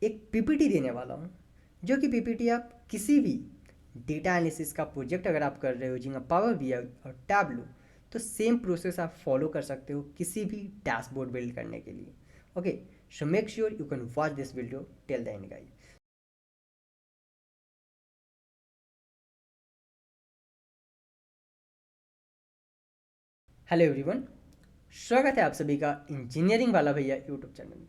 एक पीपीटी देने वाला हूँ, जो कि पीपीटी आप किसी भी डेटा एनालिसिस का प्रोजेक्ट अगर आप कर रहे हो यूजिंग पावर बीआई और टैबलू, तो सेम प्रोसेस आप फॉलो कर सकते हो किसी भी डैशबोर्ड बिल्ड करने के लिए। Okay, so make sure you can watch this video till the end guys. Hello everyone, स्वागत है आप सभी का इंजीनियरिंग वाला भैया यूट्यूब चैनल में।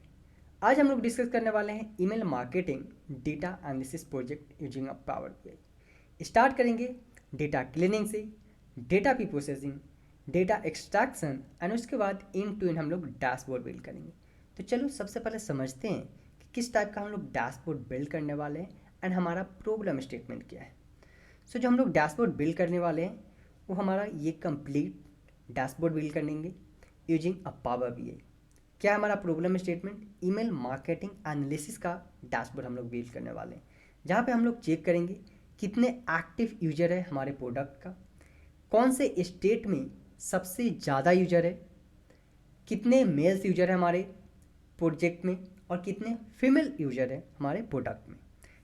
आज हम लोग डिस्कस करने वाले हैं email marketing data analysis project using power BI. Start करेंगे डेटा क्लीनिंग से, डेटा की प्रोसेसिंग, डेटा एक्सट्रैक्शन एंड उसके बाद इन टू इन हम लोग डैशबोर्ड बिल्ड करेंगे। तो चलो सबसे पहले समझते हैं कि किस टाइप का हम लोग डैशबोर्ड बिल्ड करने वाले हैं एंड हमारा प्रॉब्लम स्टेटमेंट क्या है। सो जो हम लोग डैशबोर्ड बिल्ड करने वाले हैं वो हमारा ये कंप्लीट डैशबोर्ड बिल्ड करेंगे यूजिंग पावर बीआई। क्या है हमारा problem statement? Email marketing analysis का डैशबोर्ड हम लोग बिल्ड करने वाले हैं, जहाँ पे हम लोग चेक करेंगे कितने एक्टिव यूजर है हमारे प्रोडक्ट का, कौन से स्टेट में सबसे ज़्यादा यूजर है, कितने मेल्स यूजर है हमारे प्रोजेक्ट में और कितने फीमेल यूजर है हमारे प्रोडक्ट में।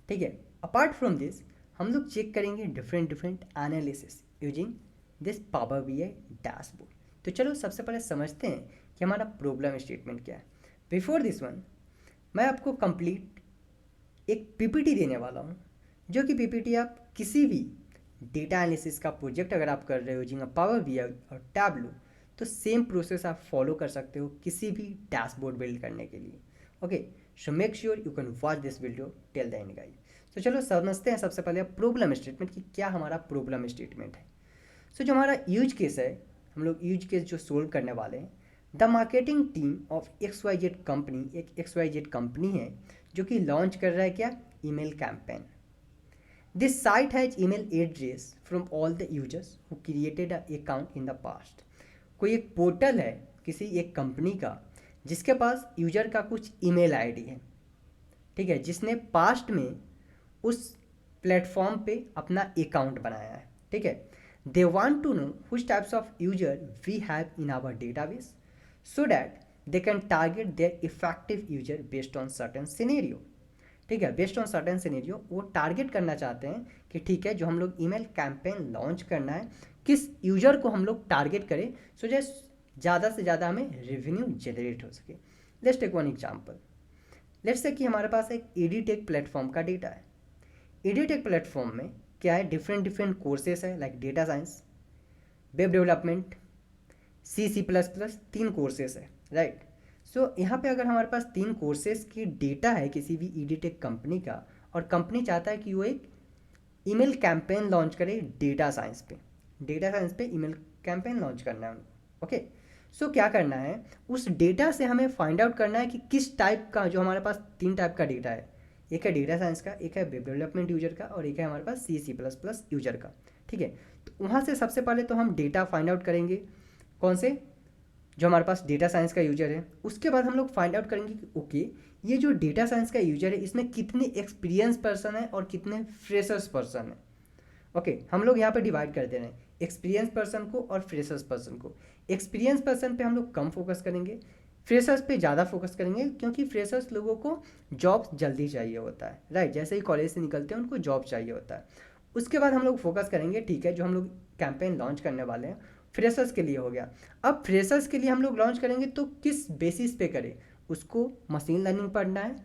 ठीक है, अपार्ट फ्रॉम दिस हम लोग चेक करेंगे different different analysis using this power BI dashboard. तो चलो सबसे पहले समझते हैं कि हमारा प्रॉब्लम स्टेटमेंट क्या है। बिफोर दिस वन मैं आपको कंप्लीट एक पीपीटी देने वाला हूँ, जो कि पीपीटी आप किसी भी डेटा एनालिसिस का प्रोजेक्ट अगर आप कर रहे हो यूजिंग पावर बीआई और टैबलू, तो सेम प्रोसेस आप फॉलो कर सकते हो किसी भी डैशबोर्ड बिल्ड करने के लिए। Okay, so make sure you can watch this video till the end guys. तो चलो समझते हैं सबसे पहले प्रॉब्लम स्टेटमेंट कि क्या हमारा प्रॉब्लम स्टेटमेंट है। सो जो हमारा यूज केस है, हम लोग यूज केस जो सोल्व करने वाले हैं, the marketing team of X Y Z company, एक एक्स वाई जेड कंपनी है जो कि लॉन्च कर रहा है क्या, email campaign. This site has email address from all the users who created a account in the past. कोई एक पोर्टल है किसी एक कंपनी का जिसके पास यूजर का कुछ ईमेल आईडी है, ठीक है, जिसने पास्ट में उस प्लेटफॉर्म पे अपना अकाउंट बनाया है। ठीक है, they want to know which types of user we have in our database so that they can target their effective user based on certain scenario. ठीक है, बेस्ड ऑन सर्टेन सिनेरियो वो target करना चाहते हैं कि ठीक है, जो हम लोग ईमेल कैंपेन लॉन्च करना है किस यूजर को हम लोग टारगेट करें सो ज़्यादा से ज़्यादा हमें रेवेन्यू जनरेट हो सके। Let's take one example. Let's say कि हमारे पास एक एडीटेक प्लेटफॉर्म का डेटा है। एडीटेक प्लेटफॉर्म में क्या है, डिफरेंट डिफरेंट कोर्सेस है like data science, web development, C C plus plus, 3 courses है, राइट। सो यहाँ पे अगर हमारे पास 3 कोर्सेज की डेटा है किसी भी एडीटेक कंपनी का, और कंपनी चाहता है कि वो एक ईमेल कैंपेन लॉन्च करे डेटा साइंस पे, डेटा साइंस पे ईमेल कैंपेन लॉन्च करना है उनको। ओके, सो क्या करना है, उस डेटा से हमें फाइंड आउट करना है कि किस टाइप का, जो हमारे पास 3 टाइप का डेटा है, एक है डेटा साइंस का, एक है वेब डेवलपमेंट यूजर का और एक है हमारे पास सी सी प्लस प्लस यूजर का। ठीक है, तो वहाँ से सबसे पहले तो हम डेटा फाइंड आउट करेंगे, कौन से, जो हमारे पास डेटा साइंस का यूजर है। उसके बाद हम लोग फाइंड आउट करेंगे कि ओके, ये जो डेटा साइंस का यूजर है इसमें कितने एक्सपीरियंस पर्सन है और कितने फ्रेशर्स पर्सन है। ओके, हम लोग यहाँ पे डिवाइड कर दे रहे हैं एक्सपीरियंस पर्सन को और फ्रेशर्स पर्सन को। एक्सपीरियंस पर्सन पे हम लोग कम फोकस करेंगे, फ्रेशर्स पे ज़्यादा फोकस करेंगे, क्योंकि फ्रेशर्स लोगों को जॉब जल्दी चाहिए होता है, राइट, जैसे ही कॉलेज से निकलते हैं उनको जॉब चाहिए होता है। उसके बाद हम लोग फोकस करेंगे, ठीक है, जो हम लोग कैंपेन लॉन्च करने वाले हैं फ्रेशर्स के लिए हो गया। अब फ्रेशर्स के लिए हम लोग लॉन्च करेंगे तो किस बेसिस पे करें, उसको मशीन लर्निंग पढ़ना है,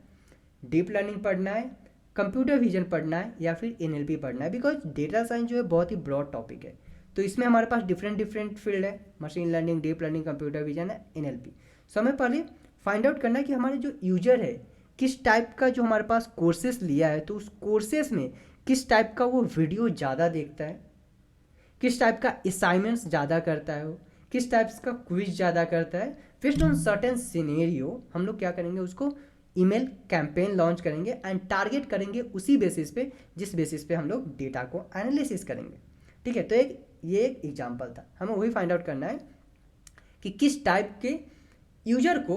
डीप लर्निंग पढ़ना है, कंप्यूटर विजन पढ़ना है या फिर एनएलपी पढ़ना है, बिकॉज डेटा साइंस जो है बहुत ही ब्रॉड टॉपिक है। तो इसमें हमारे पास डिफरेंट डिफरेंट फील्ड है, machine learning, deep learning, computer vision है, एनएलपी। सो हमें पहले फाइंड आउट करना है कि हमारे जो यूजर है किस टाइप का, जो हमारे पास कोर्सेस लिया है तो उस कोर्सेस में किस टाइप का वो वीडियो ज़्यादा देखता है, किस टाइप का असाइनमेंट्स ज़्यादा करता है, वो किस टाइप्स का क्विज ज़्यादा करता है। बेस्ड ऑन सर्टेन सिनेरियो हम लोग क्या करेंगे, उसको ईमेल कैंपेन लॉन्च करेंगे एंड टारगेट करेंगे उसी बेसिस पे जिस बेसिस पे हम लोग डेटा को एनालिसिस करेंगे। ठीक है, तो ये एक एग्जांपल था, हमें वही फाइंड आउट करना है कि किस टाइप के यूजर को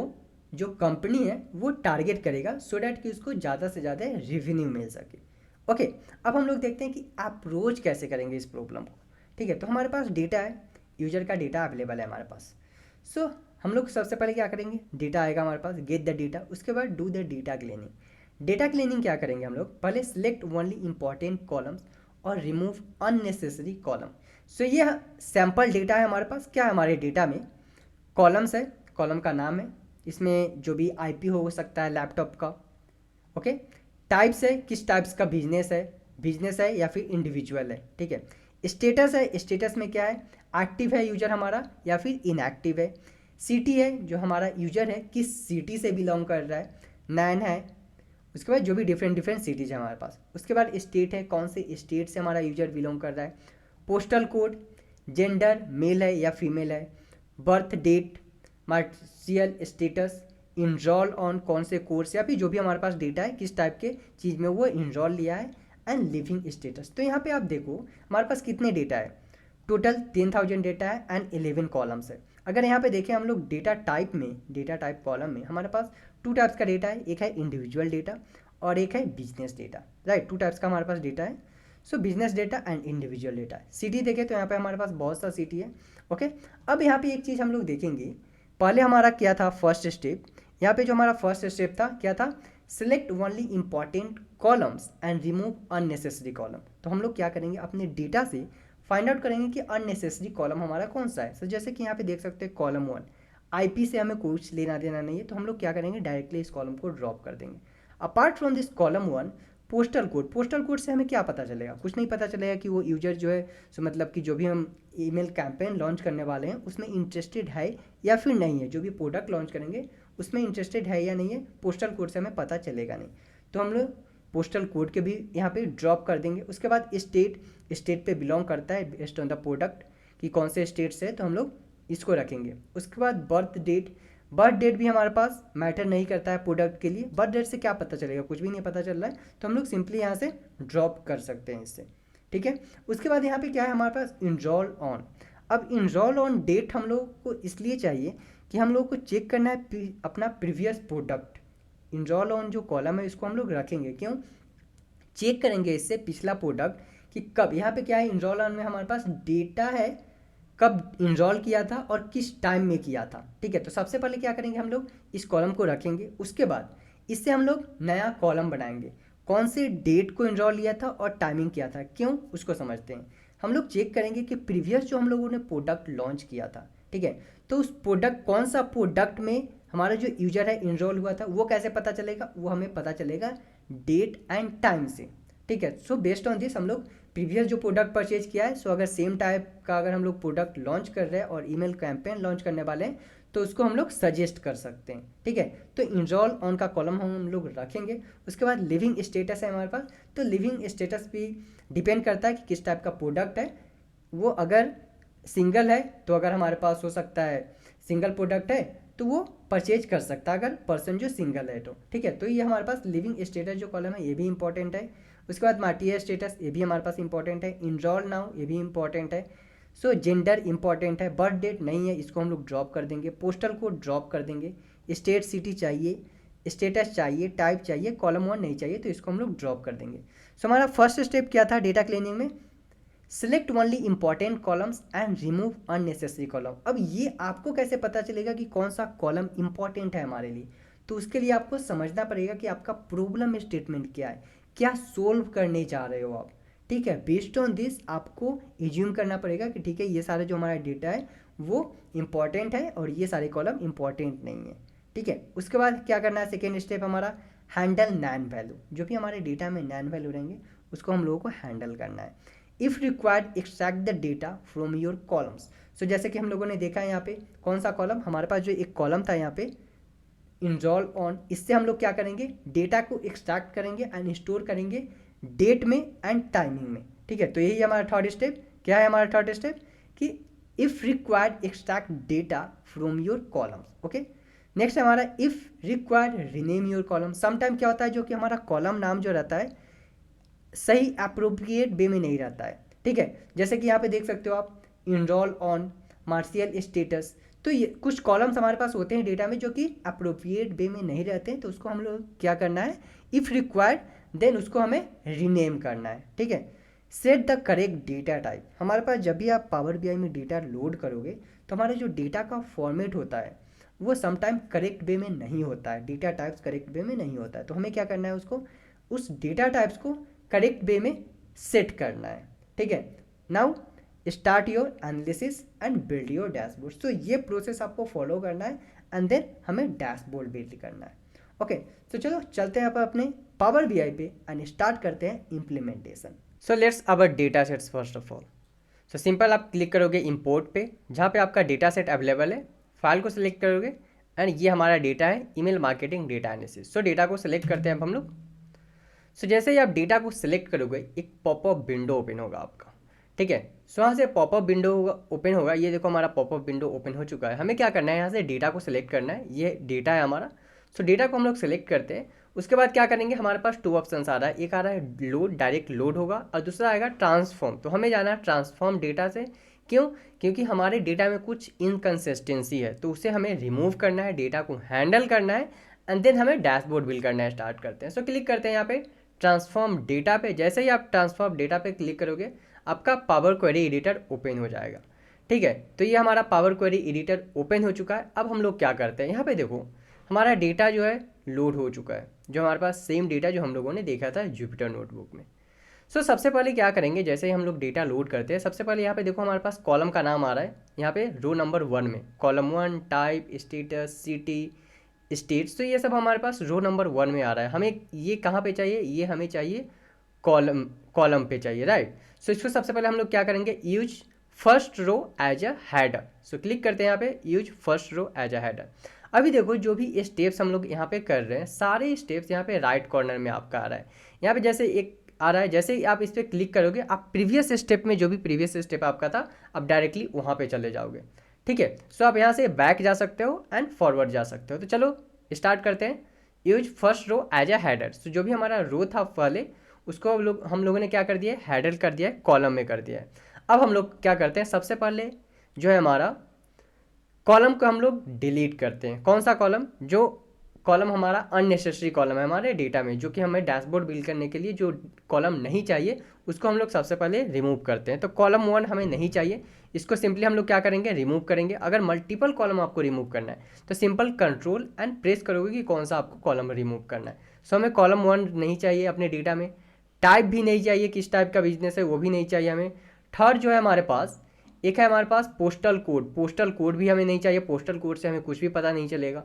जो कंपनी है वो टारगेट करेगा सो डैट कि उसको ज़्यादा से ज़्यादा रेवेन्यू मिल सके। ओके, अब हम लोग देखते हैं कि अप्रोच कैसे करेंगे इस प्रॉब्लम को। ठीक है, तो हमारे पास डेटा है, यूजर का डेटा अवेलेबल है हमारे पास। सो हम लोग सबसे पहले क्या करेंगे, डेटा आएगा हमारे पास, गेट द डेटा, उसके बाद do the data cleaning. Data cleaning क्या करेंगे हम लोग, पहले सिलेक्ट ओनली इंपॉर्टेंट कॉलम्स और रिमूव अननेसेसरी कॉलम। सो ये सैम्पल डेटा है हमारे पास। क्या है हमारे डेटा में, कॉलम्स है, कॉलम का नाम है, इसमें जो भी आईपी हो सकता है लैपटॉप का, ओके। टाइप्स है, किस टाइप्स का बिजनेस है या फिर इंडिविजुअल है, ठीक है। स्टेटस है, स्टेटस में क्या है, एक्टिव है यूजर हमारा या फिर इनएक्टिव है। सिटी है, जो हमारा यूजर है किस सिटी से बिलोंग कर रहा है, नैन है। उसके बाद जो भी डिफरेंट डिफरेंट सिटीज है हमारे पास। उसके बाद स्टेट है, कौन से स्टेट से हमारा यूजर बिलोंग कर रहा है। पोस्टल कोड, जेंडर मेल है या फीमेल है, birth date, marital status, enroll on कौन से कोर्स या फिर जो भी हमारे पास डेटा है किस टाइप के चीज़ में वो इनरोल लिया है, एंड लिविंग स्टेटस। तो यहाँ पे आप देखो हमारे पास कितने डेटा है, टोटल 10,000 डेटा है एंड 11 कॉलम्स है। अगर यहाँ पे देखें हम लोग डेटा टाइप में, डेटा टाइप कॉलम में हमारे पास 2 टाइप्स का डेटा है, एक है इंडिविजुअल डेटा और एक है बिजनेस डेटा, राइट। 2 टाइप्स का हमारे पास डेटा है। सो business data and individual data. City देखें तो यहाँ पे हमारे पास बहुत सा सिटी है, ओके। अब यहाँ पे एक चीज़ हम लोग देखेंगे, पहले हमारा क्या था फर्स्ट स्टेप, यहाँ पे जो हमारा फर्स्ट स्टेप था क्या था, select only important columns and remove unnecessary column. तो हम लोग क्या करेंगे, अपने डेटा से फाइंड आउट करेंगे कि अननेसेसरी कॉलम हमारा कौन सा है। सो जैसे कि यहाँ पे देख सकते हैं कॉलम 1, आईपी से हमें कुछ लेना देना नहीं है, तो हम लोग क्या करेंगे, डायरेक्टली इस कॉलम को ड्रॉप कर देंगे। Apart from this column 1, postal code से हमें क्या पता चलेगा, कुछ नहीं पता चलेगा कि वो यूजर जो है, सो मतलब कि जो भी हम ईमेल कैंपेन लॉन्च करने वाले हैं उसमें इंटरेस्टेड है या फिर नहीं है, जो भी प्रोडक्ट लॉन्च करेंगे उसमें इंटरेस्टेड है या नहीं है, पोस्टल कोड से हमें पता चलेगा नहीं। तो हम लोग पोस्टल कोड के भी यहाँ पे ड्रॉप कर देंगे। उसके बाद स्टेट पे बिलोंग करता है बेस्ड ऑन द प्रोडक्ट कि कौन से स्टेट से है, तो हम लोग इसको रखेंगे। उसके बाद बर्थ डेट भी हमारे पास मैटर नहीं करता है प्रोडक्ट के लिए। बर्थ डेट से क्या पता चलेगा, कुछ भी नहीं पता चल रहा है, तो हम लोग सिंपली यहाँ से ड्रॉप कर सकते हैं इससे, ठीक है। उसके बाद यहाँ पे क्या है हमारे पास, इनरोल ऑन। अब इनरोल ऑन डेट हम लोग को इसलिए चाहिए कि हम लोग को चेक करना है अपना प्रीवियस प्रोडक्ट। इनरोल ऑन जो कॉलम है इसको हम लोग रखेंगे, क्यों, चेक करेंगे इससे पिछला प्रोडक्ट कि कब, यहाँ पे क्या है इनरोल ऑन में हमारे पास डेटा है कब इनरोल किया था और किस टाइम में किया था, ठीक है। तो सबसे पहले क्या करेंगे, हम लोग इस कॉलम को रखेंगे। उसके बाद इससे हम लोग नया कॉलम बनाएंगे, कौन से डेट को इनरोल लिया था और टाइमिंग किया था, क्यों, उसको समझते हैं। हम लोग चेक करेंगे कि प्रीवियस जो हम लोगों ने प्रोडक्ट लॉन्च किया था, ठीक है, तो उस प्रोडक्ट, कौन सा प्रोडक्ट में हमारा जो यूजर है इनरोल हुआ था, वो कैसे पता चलेगा, वो हमें पता चलेगा डेट एंड टाइम से, ठीक है। सो बेस्ड ऑन दिस हम लोग प्रीवियस जो प्रोडक्ट परचेज किया है, सो अगर सेम टाइप का अगर हम लोग प्रोडक्ट लॉन्च कर रहे हैं और ईमेल कैंपेन लॉन्च करने वाले हैं, तो उसको हम लोग सजेस्ट कर सकते हैं, ठीक है। तो इनरोल ऑन का कॉलम हम लोग रखेंगे। उसके बाद लिविंग स्टेटस है हमारे पास, तो लिविंग स्टेटस भी डिपेंड करता है कि किस टाइप का प्रोडक्ट है वो। अगर सिंगल है तो अगर हमारे पास हो सकता है सिंगल प्रोडक्ट है तो वो परचेज कर सकता है, अगर पर्सन जो सिंगल है तो, ठीक है। तो ये हमारे पास लिविंग स्टेटस जो कॉलम है ये भी इंपॉर्टेंट है। उसके बाद मार्टियर स्टेटस ये भी हमारे पास इंपॉर्टेंट है। इनरोल नाउ ये भी इंपॉर्टेंट है। सो जेंडर इंपॉर्टेंट है। बर्थ डेट नहीं है, इसको हम लोग ड्रॉप कर देंगे। पोस्टल कोड ड्रॉप कर देंगे। स्टेट सिटी चाहिए, स्टेटस चाहिए, टाइप चाहिए, कॉलम 1 नहीं चाहिए, तो इसको हम लोग ड्रॉप कर देंगे। सो हमारा फर्स्ट स्टेप क्या था डेटा क्लीनिंग में, select only important columns and remove unnecessary column. अब ये आपको कैसे पता चलेगा कि कौन सा कॉलम इंपॉर्टेंट है हमारे लिए, तो उसके लिए आपको समझना पड़ेगा कि आपका प्रॉब्लम स्टेटमेंट क्या है, क्या सोल्व करने जा रहे हो आप, ठीक है। बेस्ड ऑन दिस आपको एज्यूम करना पड़ेगा कि ठीक है ये सारा जो हमारा डेटा है वो इंपॉर्टेंट है और ये सारे कॉलम इंपॉर्टेंट नहीं है, ठीक है। उसके बाद क्या करना है, सेकेंड स्टेप हमारा हैंडल नैन वैल्यू। जो भी हमारे डेटा में नैन वैल्यू रहेंगे उसको हम लोगों को हैंडल करना है। If required extract the data from your columns. So जैसे कि हम लोगों ने देखा है यहाँ पे कौन सा कॉलम, हमारे पास जो एक कॉलम था यहाँ पे इनरोल ऑन, इससे हम लोग क्या करेंगे, डेटा को एक्सट्रैक्ट करेंगे एंड स्टोर करेंगे डेट में एंड टाइमिंग में, ठीक है। तो यही हमारा थर्ड स्टेप। क्या है हमारा थर्ड स्टेप कि if required extract data from your columns, okay. Next हमारा if required rename your column. Sometime क्या होता है, जो कि हमारा कॉलम नाम जो रहता है सही अप्रोप्रिएट वे में नहीं रहता है, ठीक है। जैसे कि यहाँ पे देख सकते हो आप इनरोल ऑन, मार्शियल स्टेटस, तो ये कुछ कॉलम्स हमारे पास होते हैं डेटा में जो कि अप्रोप्रिएट वे में नहीं रहते हैं, तो उसको हम लोग क्या करना है, इफ़ रिक्वायर्ड देन उसको हमें रीनेम करना है, ठीक है। Set the correct data type. हमारे पास जब भी आप पावर बीआई में डेटा लोड करोगे तो हमारा जो डेटा का फॉर्मेट होता है वो समटाइम करेक्ट वे में नहीं होता है, डेटा टाइप्स करेक्ट वे में नहीं होता है। तो हमें क्या करना है, उसको उस डेटा टाइप्स को करेक्ट वे में सेट करना है। ठीक है, now start your analysis and build your dashboard. तो ये प्रोसेस आपको फॉलो करना है एंड देन हमें डैशबोर्ड बिल्ड करना है। ओके, तो चलो चलते हैं आप अपने पावर बीआई पे एंड स्टार्ट करते हैं implementation. So let's our data sets first of all. So simple आप क्लिक करोगे इंपोर्ट पे, जहाँ पे आपका डेटा सेट अवेलेबल है, फाइल को सिलेक्ट करोगे एंड ये हमारा डेटा है ईमेल मार्केटिंग डेटा एनालिसिस। सो डेटा को सिलेक्ट करते हैं अब हम लोग। सो जैसे ही आप डेटा को सिलेक्ट करोगे एक पॉपअप विंडो ओपन होगा आपका। ठीक है, सो यहाँ से पॉपअप विंडो ओपन होगा। ये देखो हमारा पॉपअप विंडो ओपन हो चुका है। हमें क्या करना है, यहाँ से डेटा को सिलेक्ट करना है। ये डेटा है हमारा। सो डेटा को हम लोग सिलेक्ट करते हैं। उसके बाद क्या करेंगे, हमारे पास 2 ऑप्शन आ रहा है। एक आ रहा है लोड, डायरेक्ट लोड होगा, और दूसरा आएगा ट्रांसफॉर्म। तो हमें जाना है ट्रांसफॉर्म डेटा से। क्यों? क्योंकि हमारे डेटा में कुछ इनकन्सिस्टेंसी है, तो उसे हमें रिमूव करना है, डेटा को हैंडल करना है एंड देन हमें डैशबोर्ड बिल्ड करना है। स्टार्ट करते हैं। सो क्लिक करते हैं यहाँ पे ट्रांसफॉर्म डेटा पे। जैसे ही आप ट्रांसफॉर्म डेटा पे क्लिक करोगे आपका पावर क्वेरी एडिटर ओपन हो जाएगा। ठीक है, तो ये हमारा पावर क्वेरी एडिटर ओपन हो चुका है। अब हम लोग क्या करते हैं, यहाँ पे देखो हमारा डेटा जो है लोड हो चुका है, जो हमारे पास सेम डेटा जो हम लोगों ने देखा था जुपिटर नोटबुक में। सो सबसे पहले क्या करेंगे, जैसे ही हम लोग डेटा लोड करते हैं, सबसे पहले यहाँ पे देखो हमारे पास कॉलम का नाम आ रहा है। यहाँ पे रो नंबर 1 में column 1 type status city states, तो ये सब हमारे पास रो नंबर 1 में आ रहा है। हमें ये कहाँ पे चाहिए, ये हमें चाहिए कॉलम पे चाहिए, राइट। सो इसको सबसे पहले हम लोग क्या करेंगे, use first row as a header. So click करते हैं यहाँ पे use first row as a header. अभी देखो जो भी स्टेप्स हम लोग यहाँ पे कर रहे हैं, सारे स्टेप्स यहाँ पे राइट कॉर्नर में आपका आ रहा है। यहाँ पे जैसे एक आ रहा है, जैसे ही आप इस पर क्लिक करोगे आप प्रीवियस स्टेप में, जो भी प्रीवियस स्टेप आपका था, आप डायरेक्टली वहाँ पे चले जाओगे। ठीक है, सो आप यहाँ से बैक जा सकते हो एंड फॉरवर्ड जा सकते हो। तो चलो स्टार्ट करते हैं। Use first row as a header. तो जो भी हमारा रो था पहले, उसको हम लोगों ने क्या कर दिया है, हैंडल कर दिया है, कॉलम में कर दिया है। अब हम लोग क्या करते हैं, सबसे पहले जो है हमारा कॉलम को हम लोग डिलीट करते हैं। कौन सा कॉलम, जो कॉलम हमारा अननेसेसरी कॉलम है हमारे डेटा में, जो कि हमें डैशबोर्ड बिल्ड करने के लिए जो कॉलम नहीं चाहिए, उसको हम लोग सबसे पहले रिमूव करते हैं। तो कॉलम 1 हमें नहीं चाहिए, इसको सिंपली हम लोग क्या करेंगे, रिमूव करेंगे। अगर मल्टीपल कॉलम आपको रिमूव करना है तो सिंपल कंट्रोल एंड प्रेस करोगे कि कौन सा आपको कॉलम रिमूव करना है। सो हमें कॉलम 1 नहीं चाहिए अपने डेटा में। टाइप भी नहीं चाहिए, किस टाइप का बिजनेस है वो भी नहीं चाहिए हमें। थर्ड जो है हमारे पास, एक है हमारे पास पोस्टल कोड। पोस्टल कोड भी हमें नहीं चाहिए, पोस्टल कोड से हमें कुछ भी पता नहीं चलेगा।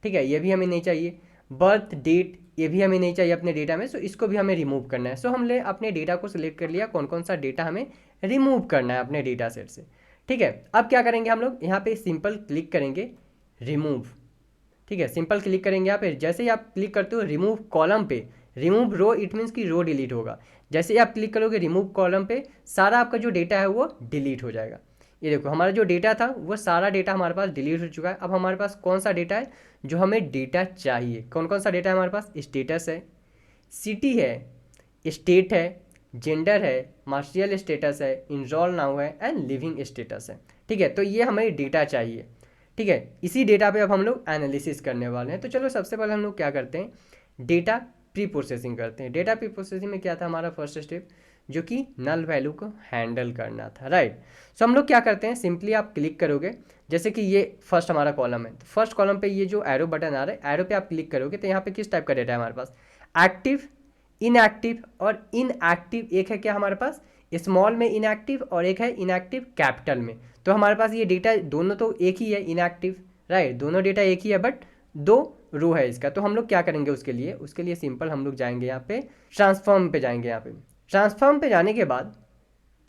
ठीक है, ये भी हमें नहीं चाहिए। बर्थ डेट, ये भी हमें नहीं चाहिए अपने डेटा में। सो इसको भी हमें रिमूव करना है। सो हमने अपने डेटा को सिलेक्ट कर लिया, कौन कौन सा डेटा हमें रिमूव करना है अपने डेटा सेट से। ठीक है, अब क्या करेंगे, हम लोग यहाँ पे सिंपल क्लिक करेंगे रिमूव। ठीक है, सिंपल क्लिक करेंगे यहाँ पे। जैसे ही आप क्लिक करते हो रिमूव कॉलम पे, रिमूव रो, इट मीन्स कि रो डिलीट होगा। जैसे ही आप क्लिक करोगे रिमूव कॉलम पे, सारा आपका जो डेटा है वो डिलीट हो जाएगा। ये देखो हमारा जो डेटा था वो सारा डेटा हमारे पास डिलीट हो चुका है। अब हमारे पास कौन सा डेटा है जो हमें डेटा चाहिए, कौन कौन सा डेटा है हमारे पास, स्टेटस है, सिटी है, स्टेट है, जेंडर है, मार्शियल स्टेटस है, इनरोल नाउ है एंड लिविंग स्टेटस है। ठीक है, तो ये हमें डेटा चाहिए। ठीक है, इसी डेटा पे अब हम लोग एनालिसिस करने वाले हैं। तो चलो सबसे पहले हम लोग क्या करते हैं, डेटा प्री प्रोसेसिंग करते हैं। डेटा प्री प्रोसेसिंग में क्या था हमारा फर्स्ट स्टेप, जो कि नल वैल्यू को हैंडल करना था, राइट। सो हम लोग क्या करते हैं, सिंपली आप क्लिक करोगे, जैसे कि ये फर्स्ट हमारा कॉलम है, तो फर्स्ट कॉलम पे ये जो एरो बटन आ रहा है, एरो पे आप क्लिक करोगे तो यहाँ पे किस टाइप का डेटा है हमारे पास, एक्टिव, इनएक्टिव और इनएक्टिव। एक है क्या हमारे पास स्मॉल में इनएक्टिव और एक है इनएक्टिव कैपिटल में। तो हमारे पास ये डेटा दोनों तो एक ही है, इनएक्टिव, राइट, दोनों डेटा एक ही है, बट 2 रो है इसका। तो हम लोग क्या करेंगे उसके लिए सिंपल हम लोग जाएंगे यहाँ पे ट्रांसफॉर्म पे, जाएंगे यहाँ पे ट्रांसफॉर्म पे जाने के बाद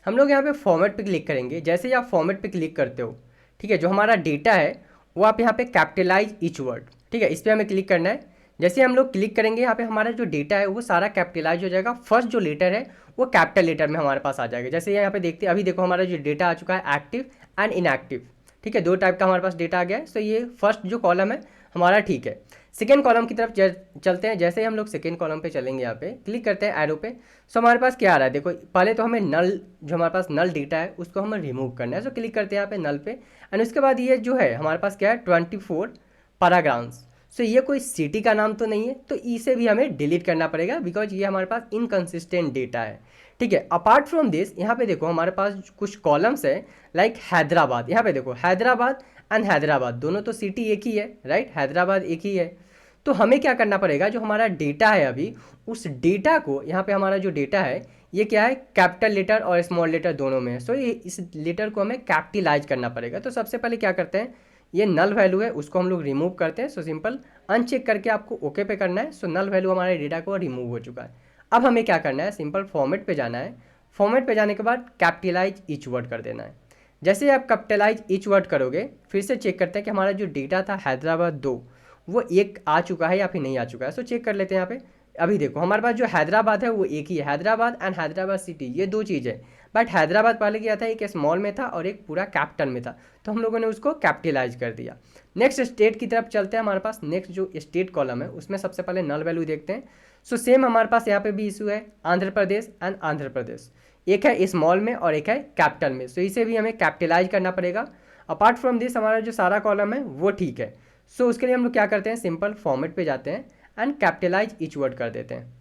हम लोग यहाँ पे फॉर्मेट पे क्लिक करेंगे। जैसे ही आप फॉर्मेट पे क्लिक करते हो, ठीक है, जो हमारा डेटा है वो आप यहाँ पे कैपिटलाइज ईच वर्ड, ठीक है, इस पर हमें क्लिक करना है। जैसे हम लोग क्लिक करेंगे यहाँ पे हमारा जो डेटा है वो सारा कैपिटलाइज हो जाएगा। फर्स्ट जो लेटर है वो कैपिटल लेटर में हमारे पास आ जाएगा। जैसे यहाँ पे देखते हैं, अभी देखो हमारा जो डेटा आ चुका है एक्टिव एंड इनएक्टिव। ठीक है, 2 टाइप का हमारे पास डेटा आ गया है। सो ये फर्स्ट जो कॉलम है हमारा ठीक है। सेकेंड कॉलम की तरफ चलते हैं। जैसे ही हम लोग सेकेंड कॉलम पे चलेंगे, यहाँ पे क्लिक करते हैं एरो पे। सो हमारे पास क्या आ रहा है, देखो पहले तो हमें नल, जो हमारे पास नल डेटा है उसको हमें रिमूव करना है। सो क्लिक करते हैं यहाँ पे नल पे एंड उसके बाद ये जो है हमारे पास क्या है 24 पैराग्राफ्स। सो ये कोई सिटी का नाम तो नहीं है, तो इसे भी हमें डिलीट करना पड़ेगा बिकॉज ये हमारे पास इनकन्सिस्टेंट डेटा है। ठीक है, अपार्ट फ्रॉम दिस यहाँ पे देखो हमारे पास कुछ कॉलम्स है लाइक हैदराबाद। यहाँ पे देखो हैदराबाद एंड हैदराबाद, दोनों तो सिटी एक ही है, राइट, हैदराबाद एक ही है। तो हमें क्या करना पड़ेगा, जो हमारा डेटा है अभी, उस डेटा को, यहाँ पे हमारा जो डेटा है ये क्या है, कैपिटल लेटर और स्मॉल लेटर दोनों में है। सो ये इस लेटर को हमें कैपिटलाइज करना पड़ेगा। तो सबसे पहले क्या करते हैं, ये नल वैल्यू है उसको हम लोग रिमूव करते हैं। सो सिंपल अनचेक करके आपको ओके पे करना है। सो नल वैल्यू हमारे डेटा को रिमूव हो चुका है। अब हमें क्या करना है, सिंपल फॉर्मेट पे जाना है। फॉर्मेट पे जाने के बाद कैपिटलाइज ईच वर्ड कर देना है। जैसे आप कैपिटलाइज ईच वर्ड करोगे, फिर से चेक करते हैं कि हमारा जो डेटा था हैदराबाद 2 वो एक आ चुका है या फिर नहीं आ चुका है। सो चेक कर लेते हैं यहाँ पे। अभी देखो हमारे पास जो हैदराबाद है वो एक ही है, हैदराबाद एंड हैदराबाद सिटी, ये दो चीज़ है। बट हैदराबाद पहले क्या था, एक स्मॉल में था और एक पूरा कैपिटल में था, तो हम लोगों ने उसको कैपिटलाइज कर दिया। नेक्स्ट स्टेट की तरफ चलते हैं। हमारे पास नेक्स्ट जो स्टेट कॉलम है उसमें सबसे पहले नल वैल्यू देखते हैं। सो सेम हमारे पास यहाँ पे भी इशू है, आंध्र प्रदेश एंड आंध्र प्रदेश, एक है स्मॉल में और एक है कैपिटल में। सो इसे भी हमें कैपिटलाइज करना पड़ेगा। अपार्ट फ्रॉम दिस हमारा जो सारा कॉलम है वो ठीक है। सो उसके लिए हम लोग क्या करते हैं, सिंपल फॉर्मेट पे जाते हैं एंड कैपिटलाइज ईच वर्ड कर देते हैं।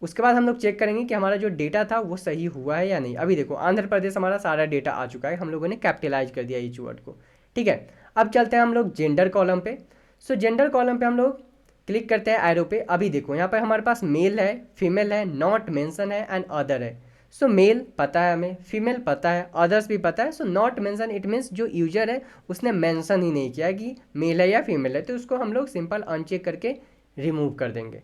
उसके बाद हम लोग चेक करेंगे कि हमारा जो डेटा था वो सही हुआ है या नहीं। अभी देखो आंध्र प्रदेश हमारा सारा डेटा आ चुका है, हम लोगों ने कैपिटलाइज कर दिया ईच वर्ड को, ठीक है। अब चलते हैं हम लोग जेंडर कॉलम पे। सो जेंडर कॉलम पे हम लोग क्लिक करते हैं एरो पे। अभी देखो यहाँ पर हमारे पास मेल है, फीमेल है, नॉट मेंशन है एंड अदर है। सो मेल पता है हमें, फीमेल पता है, अदर्स भी पता है। So not mention it means जो यूजर है उसने मेंशन ही नहीं किया कि मेल है या फीमेल है, तो उसको हम लोग सिंपल अनचेक करके रिमूव कर देंगे।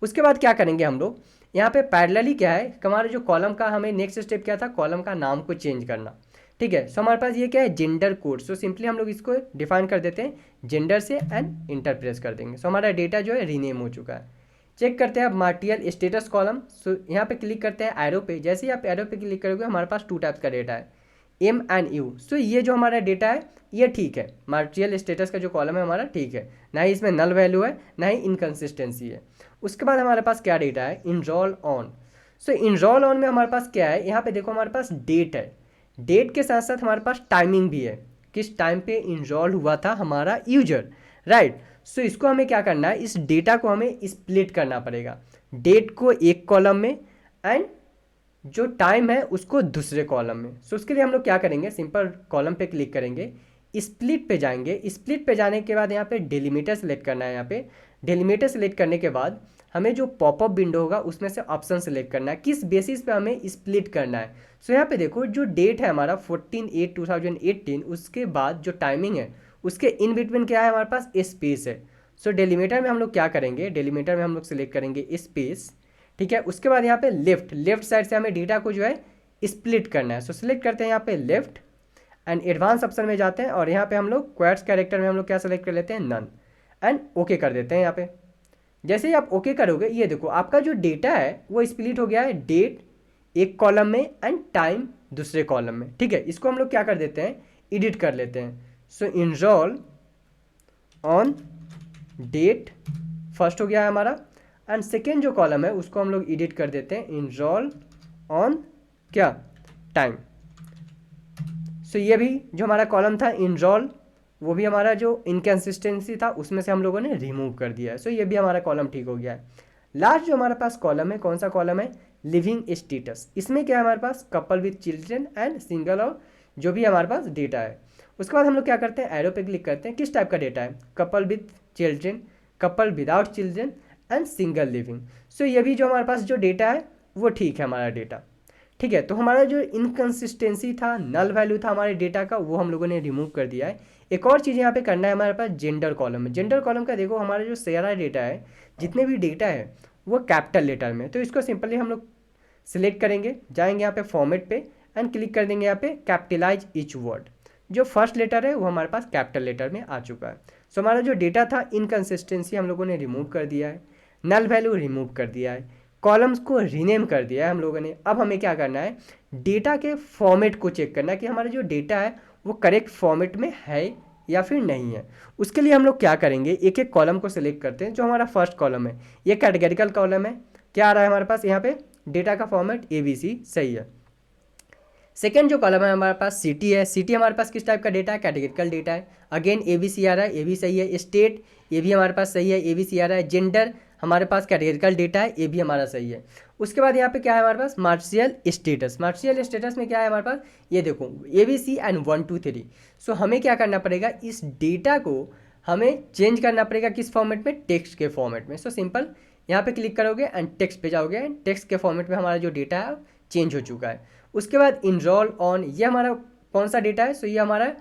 उसके बाद क्या करेंगे हम लोग, यहाँ पे पैरेलली क्या है, हमारे जो कॉलम का हमें नेक्स्ट स्टेप क्या था, कॉलम का नाम को चेंज करना, ठीक है। सो हमारे पास ये क्या है, जेंडर कोड। सो सिंपली हम लोग इसको डिफाइन कर देते हैं जेंडर से एंड इंटर प्रेस कर देंगे। सो हमारा डेटा जो है रीनेम हो चुका है। चेक करते हैं अब मार्टियल स्टेटस कॉलम। सो यहाँ पे क्लिक करते हैं एरो पे। जैसे ही आप एरो पे क्लिक करोगे हमारे पास 2 टाइप्स का डेटा है, एम एंड यू। सो ये जो हमारा डेटा है ये ठीक है, मार्टियल स्टेटस का जो कॉलम है हमारा ठीक है, ना ही इसमें नल वैल्यू है ना ही इनकन्सिस्टेंसी है। उसके बाद हमारे पास क्या डेटा है, enroll on. So enroll on में हमारे पास क्या है, यहाँ पे देखो हमारे पास डेट है, डेट के साथ साथ हमारे पास टाइमिंग भी है, किस टाइम पे इनरोल हुआ था हमारा यूजर, राइट। सो इसको हमें क्या करना है, इस डेटा को हमें स्प्लिट करना पड़ेगा, डेट को एक कॉलम में एंड जो टाइम है उसको दूसरे कॉलम में। सो उसके लिए हम लोग क्या करेंगे, सिंपल कॉलम पे क्लिक करेंगे, स्प्लिट पे जाएंगे। स्प्लिट पे जाने के बाद यहाँ पे डेलीमीटर सेलेक्ट करना है। यहाँ पे डेलीमीटर सेलेक्ट करने के बाद हमें जो पॉपअप विंडो होगा उसमें से ऑप्शन सेलेक्ट करना है, किस बेसिस पे हमें स्प्लिट करना है। सो यहाँ पे देखो जो डेट है हमारा 14/8/2018, उसके बाद जो टाइमिंग है उसके इन बिटवीन क्या है, हमारे पास स्पेस है। सो डेलीमीटर में हम लोग क्या करेंगे, डेलीमीटर में हम लोग सेलेक्ट करेंगे स्पेस, ठीक है। उसके बाद यहाँ पे लेफ्ट साइड से हमें डेटा को जो है स्प्लिट करना है। सो सिलेक्ट करते हैं यहाँ पे लेफ्ट एंड एडवांस ऑप्शन में जाते हैं और यहाँ पे हम लोग क्वेट्स कैरेक्टर में हम लोग क्या सेलेक्ट कर लेते हैं, नन, एंड ओके कर देते हैं यहाँ पे। जैसे ही आप ओके करोगे ये देखो आपका जो डेटा है वो स्प्लिट हो गया है, डेट एक कॉलम में एंड टाइम दूसरे कॉलम में, ठीक है। इसको हम लोग क्या कर देते हैं, एडिट कर लेते हैं। सो इनरोल ऑन डेट फर्स्ट हो गया है हमारा, एंड सेकेंड जो कॉलम है उसको हम लोग एडिट कर देते हैं, इनरोल ऑन क्या, टाइम। सो ये भी जो हमारा कॉलम था इनरोल, वो भी हमारा जो इनकन्सिस्टेंसी था उसमें से हम लोगों ने रिमूव कर दिया है। सो ये भी हमारा कॉलम ठीक हो गया है। लास्ट जो हमारे पास कॉलम है, कौन सा कॉलम है, लिविंग स्टेटस। इसमें क्या है हमारे पास, couple with children and single, और जो भी हमारे पास डेटा है। उसके बाद हम लोग क्या करते हैं, एरो पे क्लिक करते हैं, किस टाइप का डेटा है, couple with children, couple without children and single living. So ये भी जो हमारे पास जो डेटा है वो ठीक है हमारा डेटा, ठीक है। तो हमारा जो इनकन्सिस्टेंसी था, नल वैल्यू था हमारे डेटा का, वो हम लोगों ने रिमूव कर दिया है। एक और चीज़ यहाँ पे करना है हमारे पास, जेंडर कॉलम है। जेंडर कॉलम का देखो हमारा जो सारा डेटा है, जितने भी डेटा है वो कैपिटल लेटर में, तो इसको सिंपली हम लोग सिलेक्ट करेंगे, जाएंगे यहाँ पे फॉर्मेट पे एंड क्लिक कर देंगे यहाँ पे कैपिटलाइज ईच वर्ड। जो फर्स्ट लेटर है वो हमारे पास कैपिटल लेटर में आ चुका है। सो हमारा जो डेटा था इनकन्सिस्टेंसी हम लोगों ने रिमूव कर दिया है, नल वैल्यू रिमूव कर दिया है, कॉलम्स को रीनेम कर दिया है हम लोगों ने। अब हमें क्या करना है, डेटा के फॉर्मेट को चेक करना है कि हमारा जो डेटा है वो करेक्ट फॉर्मेट में है या फिर नहीं है। उसके लिए हम लोग क्या करेंगे, एक एक कॉलम को सिलेक्ट करते हैं। जो हमारा फर्स्ट कॉलम है ये कैटेगरिकल कॉलम है, क्या आ रहा है हमारे पास यहाँ पे, डेटा का फॉर्मेट ABC सही है। सेकेंड जो कॉलम है हमारे पास सिटी है, सिटी हमारे पास किस टाइप का डेटा है, कैटेगरिकल डेटा है, अगेन ABC आ रहा है, ये भी सही है। स्टेट ये भी हमारे पास सही है, ABC आ रहा है। जेंडर हमारे पास कैटेगरिकल डेटा है, ये भी हमारा सही है। उसके बाद यहाँ पे क्या है हमारे पास, मार्शियल स्टेटस। मार्शियल स्टेटस में क्या है हमारे पास, ये देखो ABC एंड 1 2 3। सो हमें क्या करना पड़ेगा, इस डेटा को हमें चेंज करना पड़ेगा किस फॉर्मेट में, टेक्स्ट के फॉर्मेट में। सो सिंपल यहाँ पे क्लिक करोगे एंड टेक्स्ट पे जाओगे एंड टेक्स्ट के फॉर्मेट में हमारा जो डेटा है चेंज हो चुका है। उसके बाद इनरोल ऑन, ये हमारा कौन सा डेटा है, सो ये हमारा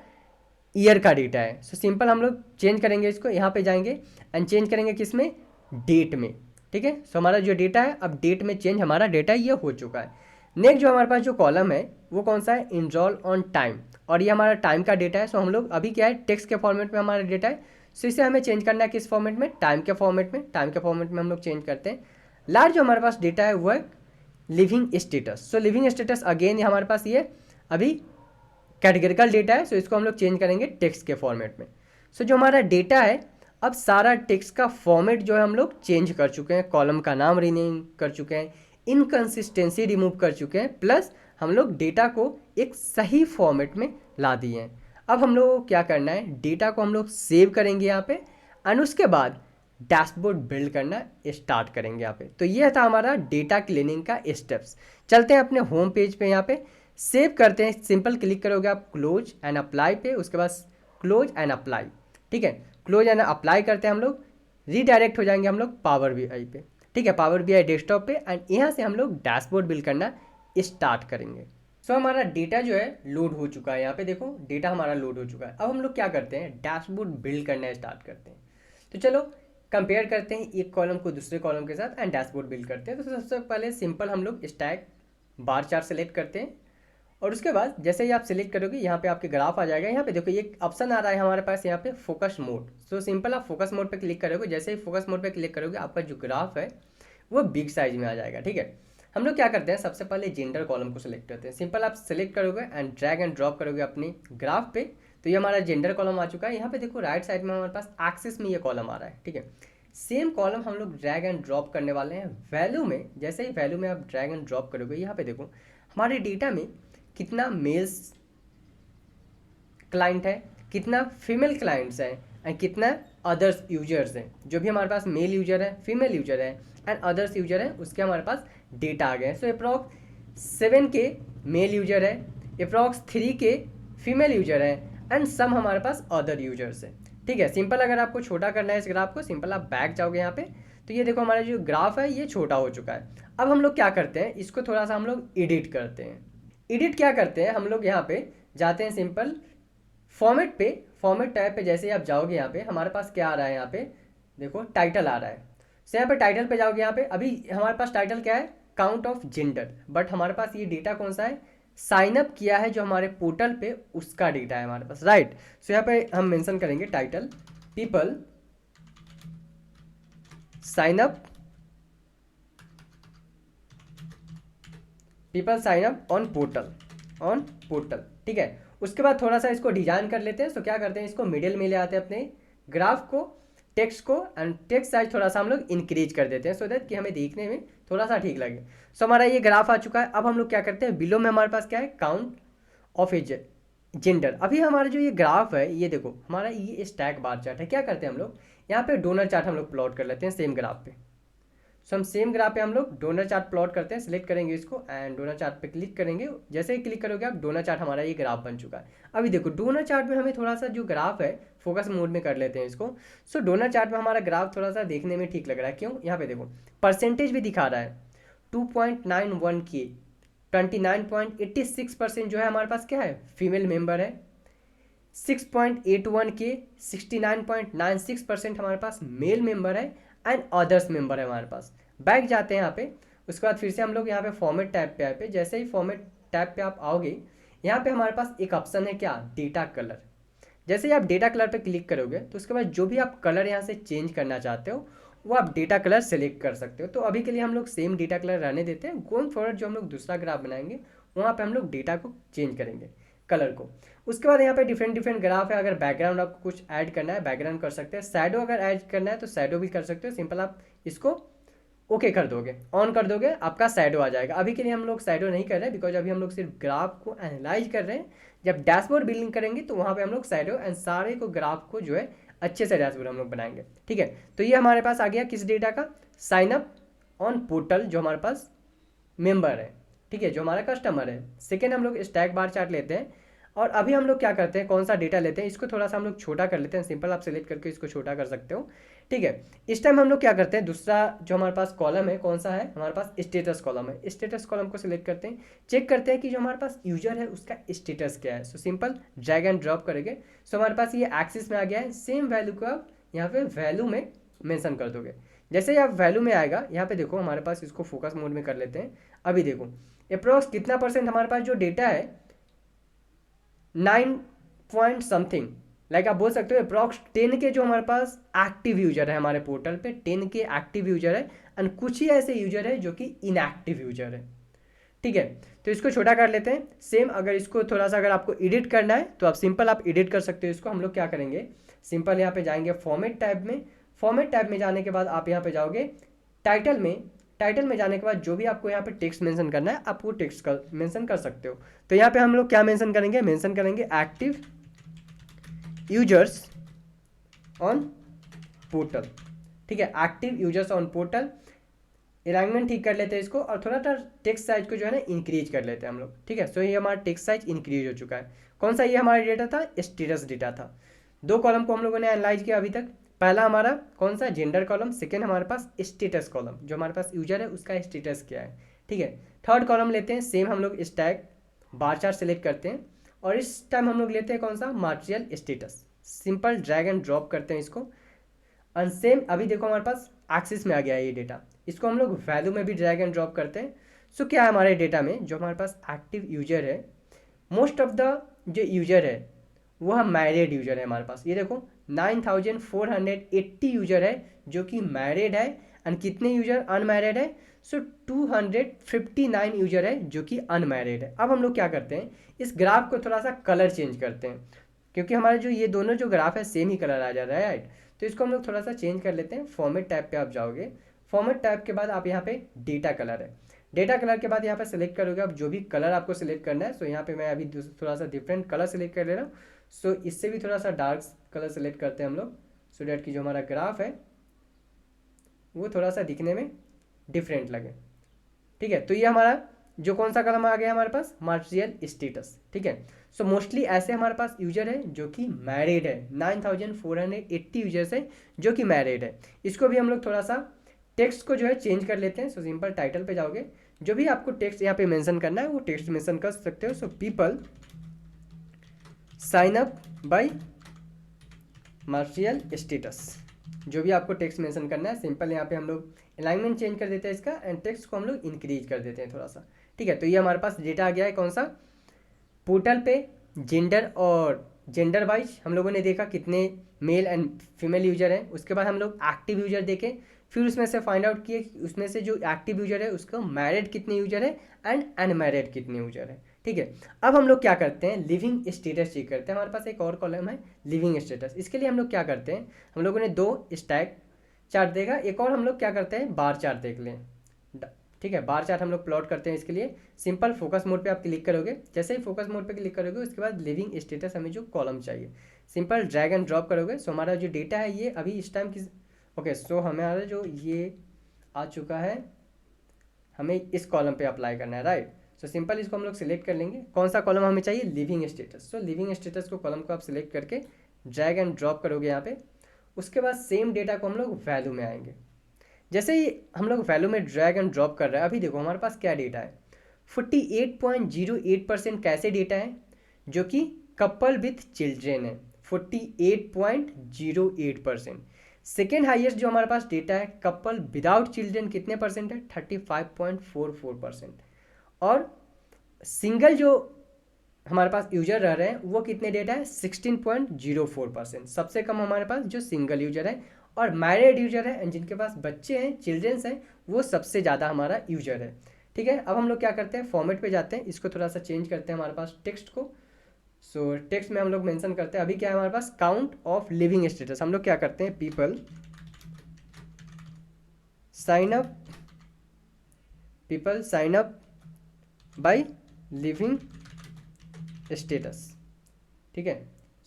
ईयर का डेटा है। सो सिंपल हम लोग चेंज करेंगे इसको, यहाँ पे जाएंगे एंड चेंज करेंगे किस में, डेट में। ठीक है, सो हमारा जो डेटा है अब डेट में चेंज हमारा डेटा ये हो चुका है। नेक्स्ट जो हमारे पास जो कॉलम है वो कौन सा है, इनरोल ऑन टाइम, और ये हमारा टाइम का डेटा है। सो हम लोग अभी क्या है, टेक्स्ट के फॉर्मेट में हमारा डेटा है, सो इसे हमें चेंज करना है किस फॉर्मेट में, टाइम के फॉर्मेट में। टाइम के फॉर्मेट में हम लोग चेंज करते हैं। लास्ट जो हमारे पास डेटा है वो है लिविंग स्टेटस। सो लिविंग स्टेटस अगेन हमारे पास ये अभी कैटेगरिकल डेटा है, सो इसको हम लोग चेंज करेंगे टेक्स्ट के फॉर्मेट में। सो जो हमारा डेटा है अब सारा टेक्स्ट का फॉर्मेट जो है हम लोग चेंज कर चुके हैं, कॉलम का नाम रीनेम कर चुके हैं, इनकंसिस्टेंसी रिमूव कर चुके हैं, प्लस हम लोग डेटा को एक सही फॉर्मेट में ला दिए हैं। अब हम लोग को क्या करना है, डेटा को हम लोग सेव करेंगे यहाँ पे एंड उसके बाद डैशबोर्ड बिल्ड करना स्टार्ट करेंगे यहाँ पे। तो ये था हमारा डेटा क्लीनिंग का स्टेप्स। चलते हैं अपने होम पेज पे, यहाँ पे सेव करते हैं। सिंपल क्लिक करोगे आप क्लोज एंड अप्लाई पे, उसके बाद क्लोज एंड अप्लाई। ठीक है, क्लोज एंड अप्लाई करते हैं हम लोग, रीडायरेक्ट हो जाएंगे हम लोग पावर BI पे। ठीक है, पावर BI डेस्कटॉप पे एंड यहाँ से हम लोग डैशबोर्ड बिल्ड करना स्टार्ट करेंगे। सो हमारा डेटा जो है लोड हो चुका है, यहाँ पे देखो डेटा हमारा लोड हो चुका है। अब हम लोग क्या करते हैं, डैशबोर्ड बिल्ड करना स्टार्ट करते हैं। तो चलो कंपेयर करते हैं एक कॉलम को दूसरे कॉलम के साथ एंड डैशबोर्ड बिल्ड करते हैं। तो सबसे पहले सिंपल हम लोग स्टैक बार चार्ट सेलेक्ट करते हैं और उसके बाद जैसे ही आप सेलेक्ट करोगे यहाँ पे आपके ग्राफ आ जाएगा। यहाँ पे देखो ये ऑप्शन आ रहा है हमारे पास यहाँ पे फोकस मोड। सो सिंपल आप फोकस मोड पे क्लिक करोगे, जैसे ही फोकस मोड पे क्लिक करोगे आपका जो ग्राफ है वो बिग साइज में आ जाएगा। ठीक है, हम लोग क्या करते हैं, सबसे पहले जेंडर कॉलम को सिलेक्ट करते हैं। सिंपल आप सेलेक्ट करोगे एंड ड्रैग एंड ड्रॉप करोगे अपने ग्राफ पे, तो ये हमारा जेंडर कॉलम आ चुका है। यहाँ पे देखो राइट साइड में हमारे पास एक्सिस में ये कॉलम आ रहा है। ठीक है, सेम कॉलम हम लोग ड्रैग एंड ड्रॉप करने वाले हैं वैल्यू में। जैसे ही वैल्यू में आप ड्रैग एंड ड्रॉप करोगे, यहाँ पे देखो हमारे डेटा में कितना मेल्स क्लाइंट है, कितना फीमेल क्लाइंट्स हैं एंड कितना अदर्स यूजर्स हैं। जो भी हमारे पास मेल यूजर है, फीमेल यूजर है एंड अदर्स यूजर है, उसके हमारे पास डेटा आ गए। सो अप्रॉक्स 7 के मेल यूजर है, अप्रॉक्स 3 के फीमेल यूजर है एंड सम हमारे पास अदर यूजर्स है। ठीक है, सिंपल अगर आपको छोटा करना है इस ग्राफ को, सिंपल आप बैक जाओगे यहाँ पे, तो ये देखो हमारा जो ग्राफ है ये छोटा हो चुका है। अब हम लोग क्या करते हैं, इसको थोड़ा सा हम लोग एडिट करते हैं। एडिट क्या करते हैं, हम लोग यहाँ पे जाते हैं सिंपल फॉर्मेट पे, फॉर्मेट टैब पे जैसे ही आप जाओगे यहाँ पे हमारे पास क्या आ रहा है, यहाँ पे देखो टाइटल आ रहा है। सो यहाँ पे टाइटल पे जाओगे, यहाँ पे अभी हमारे पास टाइटल क्या है, काउंट ऑफ जेंडर, बट हमारे पास ये डेटा कौन सा है, साइन अप किया है जो हमारे पोर्टल पे उसका डेटा है हमारे पास, राइट। सो यहाँ पे हम मेंशन करेंगे title people sign up, people sign up on portal. ठीक है, उसके बाद थोड़ा सा इसको डिजाइन कर लेते हैं। सो क्या करते हैं, इसको मिडिल में ले आते हैं अपने ग्राफ को, टेक्स्ट को एंड टेक्स्ट साइज थोड़ा सा हम लोग इंक्रीज कर देते हैं सो दैट कि हमें देखने में थोड़ा सा ठीक लगे। सो हमारा ये ग्राफ आ चुका है। अब हम लोग क्या करते हैं, बिलो में हमारे पास क्या है, काउंट ऑफ एज जेंडर। अभी हमारा जो ये ग्राफ है ये देखो हमारा ये स्टैक बार चार्ट है। क्या करते हैं हम लोग यहाँ पे डोनर चार्ट हम लोग प्लॉट कर लेते हैं सेम ग्राफ पे। सो हम सेम ग्राफ पे हम लोग डोनर चार्ट प्लॉट करते हैं, सिलेक्ट करेंगे इसको एंड डोनर चार्ट पे क्लिक करेंगे। जैसे ही क्लिक करोगे आप डोनर चार्ट हमारा ये ग्राफ बन चुका है। अभी देखो डोनर चार्ट में हमें थोड़ा सा जो ग्राफ है फोकस मोड में कर लेते हैं इसको। सो डोनर चार्ट में हमारा ग्राफ थोड़ा सा देखने में ठीक लग रहा है, क्यों, यहाँ पे देखो परसेंटेज भी दिखा रहा है 2.91 के 29.86% जो है हमारे पास क्या है, फीमेल मेंबर है। 6.81 के 69.96% हमारे पास मेल मेंबर है एंड अदर्स मेंबर है हमारे पास। बैक जाते हैं यहाँ पे, उसके बाद फिर से हम लोग यहाँ पे फॉर्मेट टैब पे आए पे, जैसे ही फॉर्मेट टैब पे आप आओगे यहाँ पे हमारे पास एक ऑप्शन है क्या, डेटा कलर। जैसे ही आप डेटा कलर पे क्लिक करोगे तो उसके बाद जो भी आप कलर यहाँ से चेंज करना चाहते हो वो आप डेटा कलर सेलेक्ट कर सकते हो। तो अभी के लिए हम लोग सेम डेटा कलर रहने देते हैं। गोइंग फॉरवर्ड जो हम लोग दूसरा ग्राफ बनाएंगे वहाँ पे हम लोग डेटा को चेंज करेंगे, कलर को। उसके बाद यहाँ पे डिफरेंट ग्राफ है। अगर बैकग्राउंड आपको कुछ ऐड करना है बैकग्राउंड कर सकते हैं, शैडो अगर ऐड करना है तो शैडो भी कर सकते हो। सिंपल आप इसको ओके कर दोगे, ऑन कर दोगे, आपका शैडो आ जाएगा। अभी के लिए हम लोग शैडो नहीं कर रहे हैं बिकॉज अभी हम लोग सिर्फ ग्राफ को एनालाइज कर रहे हैं। जब डैशबोर्ड बिल्डिंग करेंगे तो वहाँ पे हम लोग शैडो एंड सारे को ग्राफ को जो है अच्छे से डैशबोर्ड हम लोग बनाएंगे। ठीक है, तो ये हमारे पास आ गया किस डेटा का, साइन अप ऑन पोर्टल जो हमारे पास मेंबर है, ठीक है, जो हमारा कस्टमर है। सेकेंड हम लोग स्टैक बार चार्ट लेते हैं। और अभी हम लोग क्या करते हैं, कौन सा डेटा लेते हैं, इसको थोड़ा सा हम लोग छोटा कर लेते हैं। सिंपल आप सेलेक्ट करके इसको छोटा कर सकते हो, ठीक है। इस टाइम हम लोग क्या करते हैं, दूसरा जो हमारे पास कॉलम है कौन सा है, हमारे पास स्टेटस कॉलम है। स्टेटस कॉलम को सिलेक्ट करते हैं, चेक करते हैं कि जो हमारे पास यूजर है उसका स्टेटस क्या है। सो सिंपल ड्रैग एंड ड्रॉप करेंगे। सो हमारे पास ये एक्सिस में आ गया है। सेम वैल्यू को आप यहाँ पे वैल्यू में मेंशन कर दोगे। जैसे ही आप वैल्यू में आएगा, यहाँ पे देखो हमारे पास, इसको फोकस मोड में कर लेते हैं। अभी देखो अप्रोक्स कितना परसेंट हमारे पास जो डेटा है 9 पॉइंट समथिंग, लाइक आप बोल सकते हो अप्रॉक्स 10 के जो हमारे पास एक्टिव यूजर है हमारे पोर्टल पे, 10 के एक्टिव यूजर है। एंड कुछ ही ऐसे यूजर है जो कि इनएक्टिव यूजर है, ठीक है। तो इसको छोटा कर लेते हैं। सेम अगर इसको थोड़ा सा अगर आपको एडिट करना है तो आप सिंपल आप एडिट कर सकते हो इसको। हम लोग क्या करेंगे, सिंपल यहाँ पे जाएंगे फॉर्मेट टैब में। फॉर्मेट टैब में जाने के बाद आप यहाँ पे जाओगे टाइटल में। टाइटल में जाने के बाद जो भी आपको यहाँ पे टेक्स्ट मेंशन करना है आप वो टेक्स्ट का मेंशन कर सकते हो। तो यहाँ पे हम लोग क्या मेंशन करेंगे, मेंशन करेंगे एक्टिव यूजर्स ऑन पोर्टल, ठीक है, active users on portal. Alignment ठीक कर लेते हैं इसको और थोड़ा सा टेक्स्ट साइज को जो है ना इंक्रीज कर लेते हैं हम लोग, ठीक है। सो ये हमारा टेक्स्ट साइज इंक्रीज हो चुका है। कौन सा ये हमारा डेटा था, स्टेटस डेटा था। दो कॉलम को हम लोगों ने एनालाइज किया अभी तक। पहला हमारा कौन सा, जेंडर कॉलम। सेकेंड हमारे पास स्टेटस कॉलम, जो हमारे पास यूजर है उसका स्टेटस क्या है, ठीक है। थर्ड कॉलम लेते हैं, सेम हम लोग स्टैक बार चार्ट सेलेक्ट करते हैं और इस टाइम हम लोग लेते हैं कौन सा, material status. Simple drag and drop करते हैं इसको। और सेम अभी देखो हमारे पास एक्सिस में आ गया है ये डेटा। इसको हम लोग वैल्यू में भी ड्रैग एंड ड्रॉप करते हैं। सो क्या है हमारे डेटा में, जो हमारे पास एक्टिव यूजर है, मोस्ट ऑफ द जो यूजर है वह मैरिड यूजर है हमारे पास। ये देखो 9480 यूजर है जो कि मैरिड है। एंड कितने यूजर अनमैरिड है, सो 259 यूजर है जो कि अनमैरिड है। अब हम लोग क्या करते हैं, इस ग्राफ को थोड़ा सा कलर चेंज करते हैं, क्योंकि हमारे जो ये दोनों जो ग्राफ है सेम ही कलर आ जा रहा है, राइट। तो इसको हम लोग थोड़ा सा चेंज कर लेते हैं। फॉर्मेट टैब पे आप जाओगे। फॉर्मेट टैब के बाद आप यहाँ पे डेटा कलर है, डेटा कलर के बाद यहाँ पे सेलेक्ट करोगे आप जो भी कलर आपको सेलेक्ट करना है। सो यहाँ पे मैं अभी थोड़ा सा डिफरेंट कलर सेलेक्ट कर ले रहा हूँ। सो इससे भी थोड़ा सा डार्क कलर सेलेक्ट करते हैं हम लोग, सो डैट की जो हमारा ग्राफ है वो थोड़ा सा दिखने में डिफरेंट लगे, ठीक है। तो ये हमारा जो कौन सा कलम आ गया हमारे पास, मटेरियल स्टेटस, ठीक है। सो मोस्टली ऐसे हमारे पास यूजर है जो कि मैरिड है। 9480 यूजर्स है जो कि मैरिड है। इसको भी हम लोग थोड़ा सा टेक्स्ट को जो है चेंज कर लेते हैं। सो सिंपल टाइटल पे जाओगे, जो भी आपको टेक्स्ट यहाँ पे मेंशन करना है वो टेक्स्ट मेंशन कर सकते हो। So people sign up by material status, जो भी आपको टेक्स्ट मेंशन करना है। सिंपल यहाँ पे हम लोग अलाइनमेंट चेंज कर देते हैं इसका एंड टेक्स्ट को हम लोग इंक्रीज कर देते हैं थोड़ा सा, ठीक है। तो ये हमारे पास डेटा आ गया है कौन सा, पोर्टल पे जेंडर और जेंडर वाइज हम लोगों ने देखा कितने मेल एंड फीमेल यूजर हैं। उसके बाद हम लोग एक्टिव यूजर देखे, फिर उसमें से फाइंड आउट किए कि उसमें से जो एक्टिव यूजर है उसका मैरिड कितने यूजर है एंड अनमैरिड कितने यूजर है, ठीक है। अब हम लोग क्या करते हैं, लिविंग स्टेटस चेक करते हैं। हमारे पास एक और कॉलम है लिविंग स्टेटस। इसके लिए हम लोग क्या करते हैं, हम लोगों ने दो स्टैक चार्ट देखा, एक और हम लोग क्या करते हैं, बार चार्ट देख लें, ठीक है। बार चार्ट हम लोग प्लॉट करते हैं। इसके लिए सिंपल फोकस मोड पे आप क्लिक करोगे। जैसे ही फोकस मोड पे क्लिक करोगे उसके बाद लिविंग स्टेटस हमें जो कॉलम चाहिए, सिंपल ड्रैग एंड ड्रॉप करोगे। सो हमारा जो डेटा है ये अभी इस टाइम की, ओके, सो हमारा जो ये आ चुका है, हमें इस कॉलम पे अप्लाई करना है, राइट। सो सिंपल इसको हम लोग सिलेक्ट कर लेंगे, कौन सा कॉलम हमें चाहिए, लिविंग स्टेटस। सो लिविंग स्टेटस को कॉलम को आप सिलेक्ट करके ड्रैग एंड ड्रॉप करोगे यहाँ पे। उसके बाद सेम डेटा को हम लोग वैल्यू में आएंगे। जैसे ही हम लोग वैल्यू में ड्रैग एंड ड्रॉप कर रहे हैं, अभी देखो हमारे पास क्या डेटा है, 48.08% कैसे डेटा है, जो कि कपल विथ चिल्ड्रेन है, 48.08%। सेकेंड हाईएस्ट जो हमारे पास डेटा है कपल विदाउट चिल्ड्रेन कितने परसेंट है, 35.44%। और सिंगल जो हमारे पास यूजर रह रहे हैं वो कितने डेटा है, 16.04%। सबसे कम हमारे पास जो सिंगल यूजर है। और मैरिड यूजर है एंड जिनके पास बच्चे हैं, चिल्ड्रेंस हैं, वो सबसे ज़्यादा हमारा यूजर है, ठीक है। अब हम लोग क्या करते हैं, फॉर्मेट पे जाते हैं, इसको थोड़ा सा चेंज करते हैं हमारे पास टेक्स्ट को। सो टेक्स्ट में हम लोग मेंशन करते हैं अभी क्या है हमारे पास, काउंट ऑफ लिविंग स्टेटस। हम लोग क्या करते हैं, people sign up by living status, ठीक है।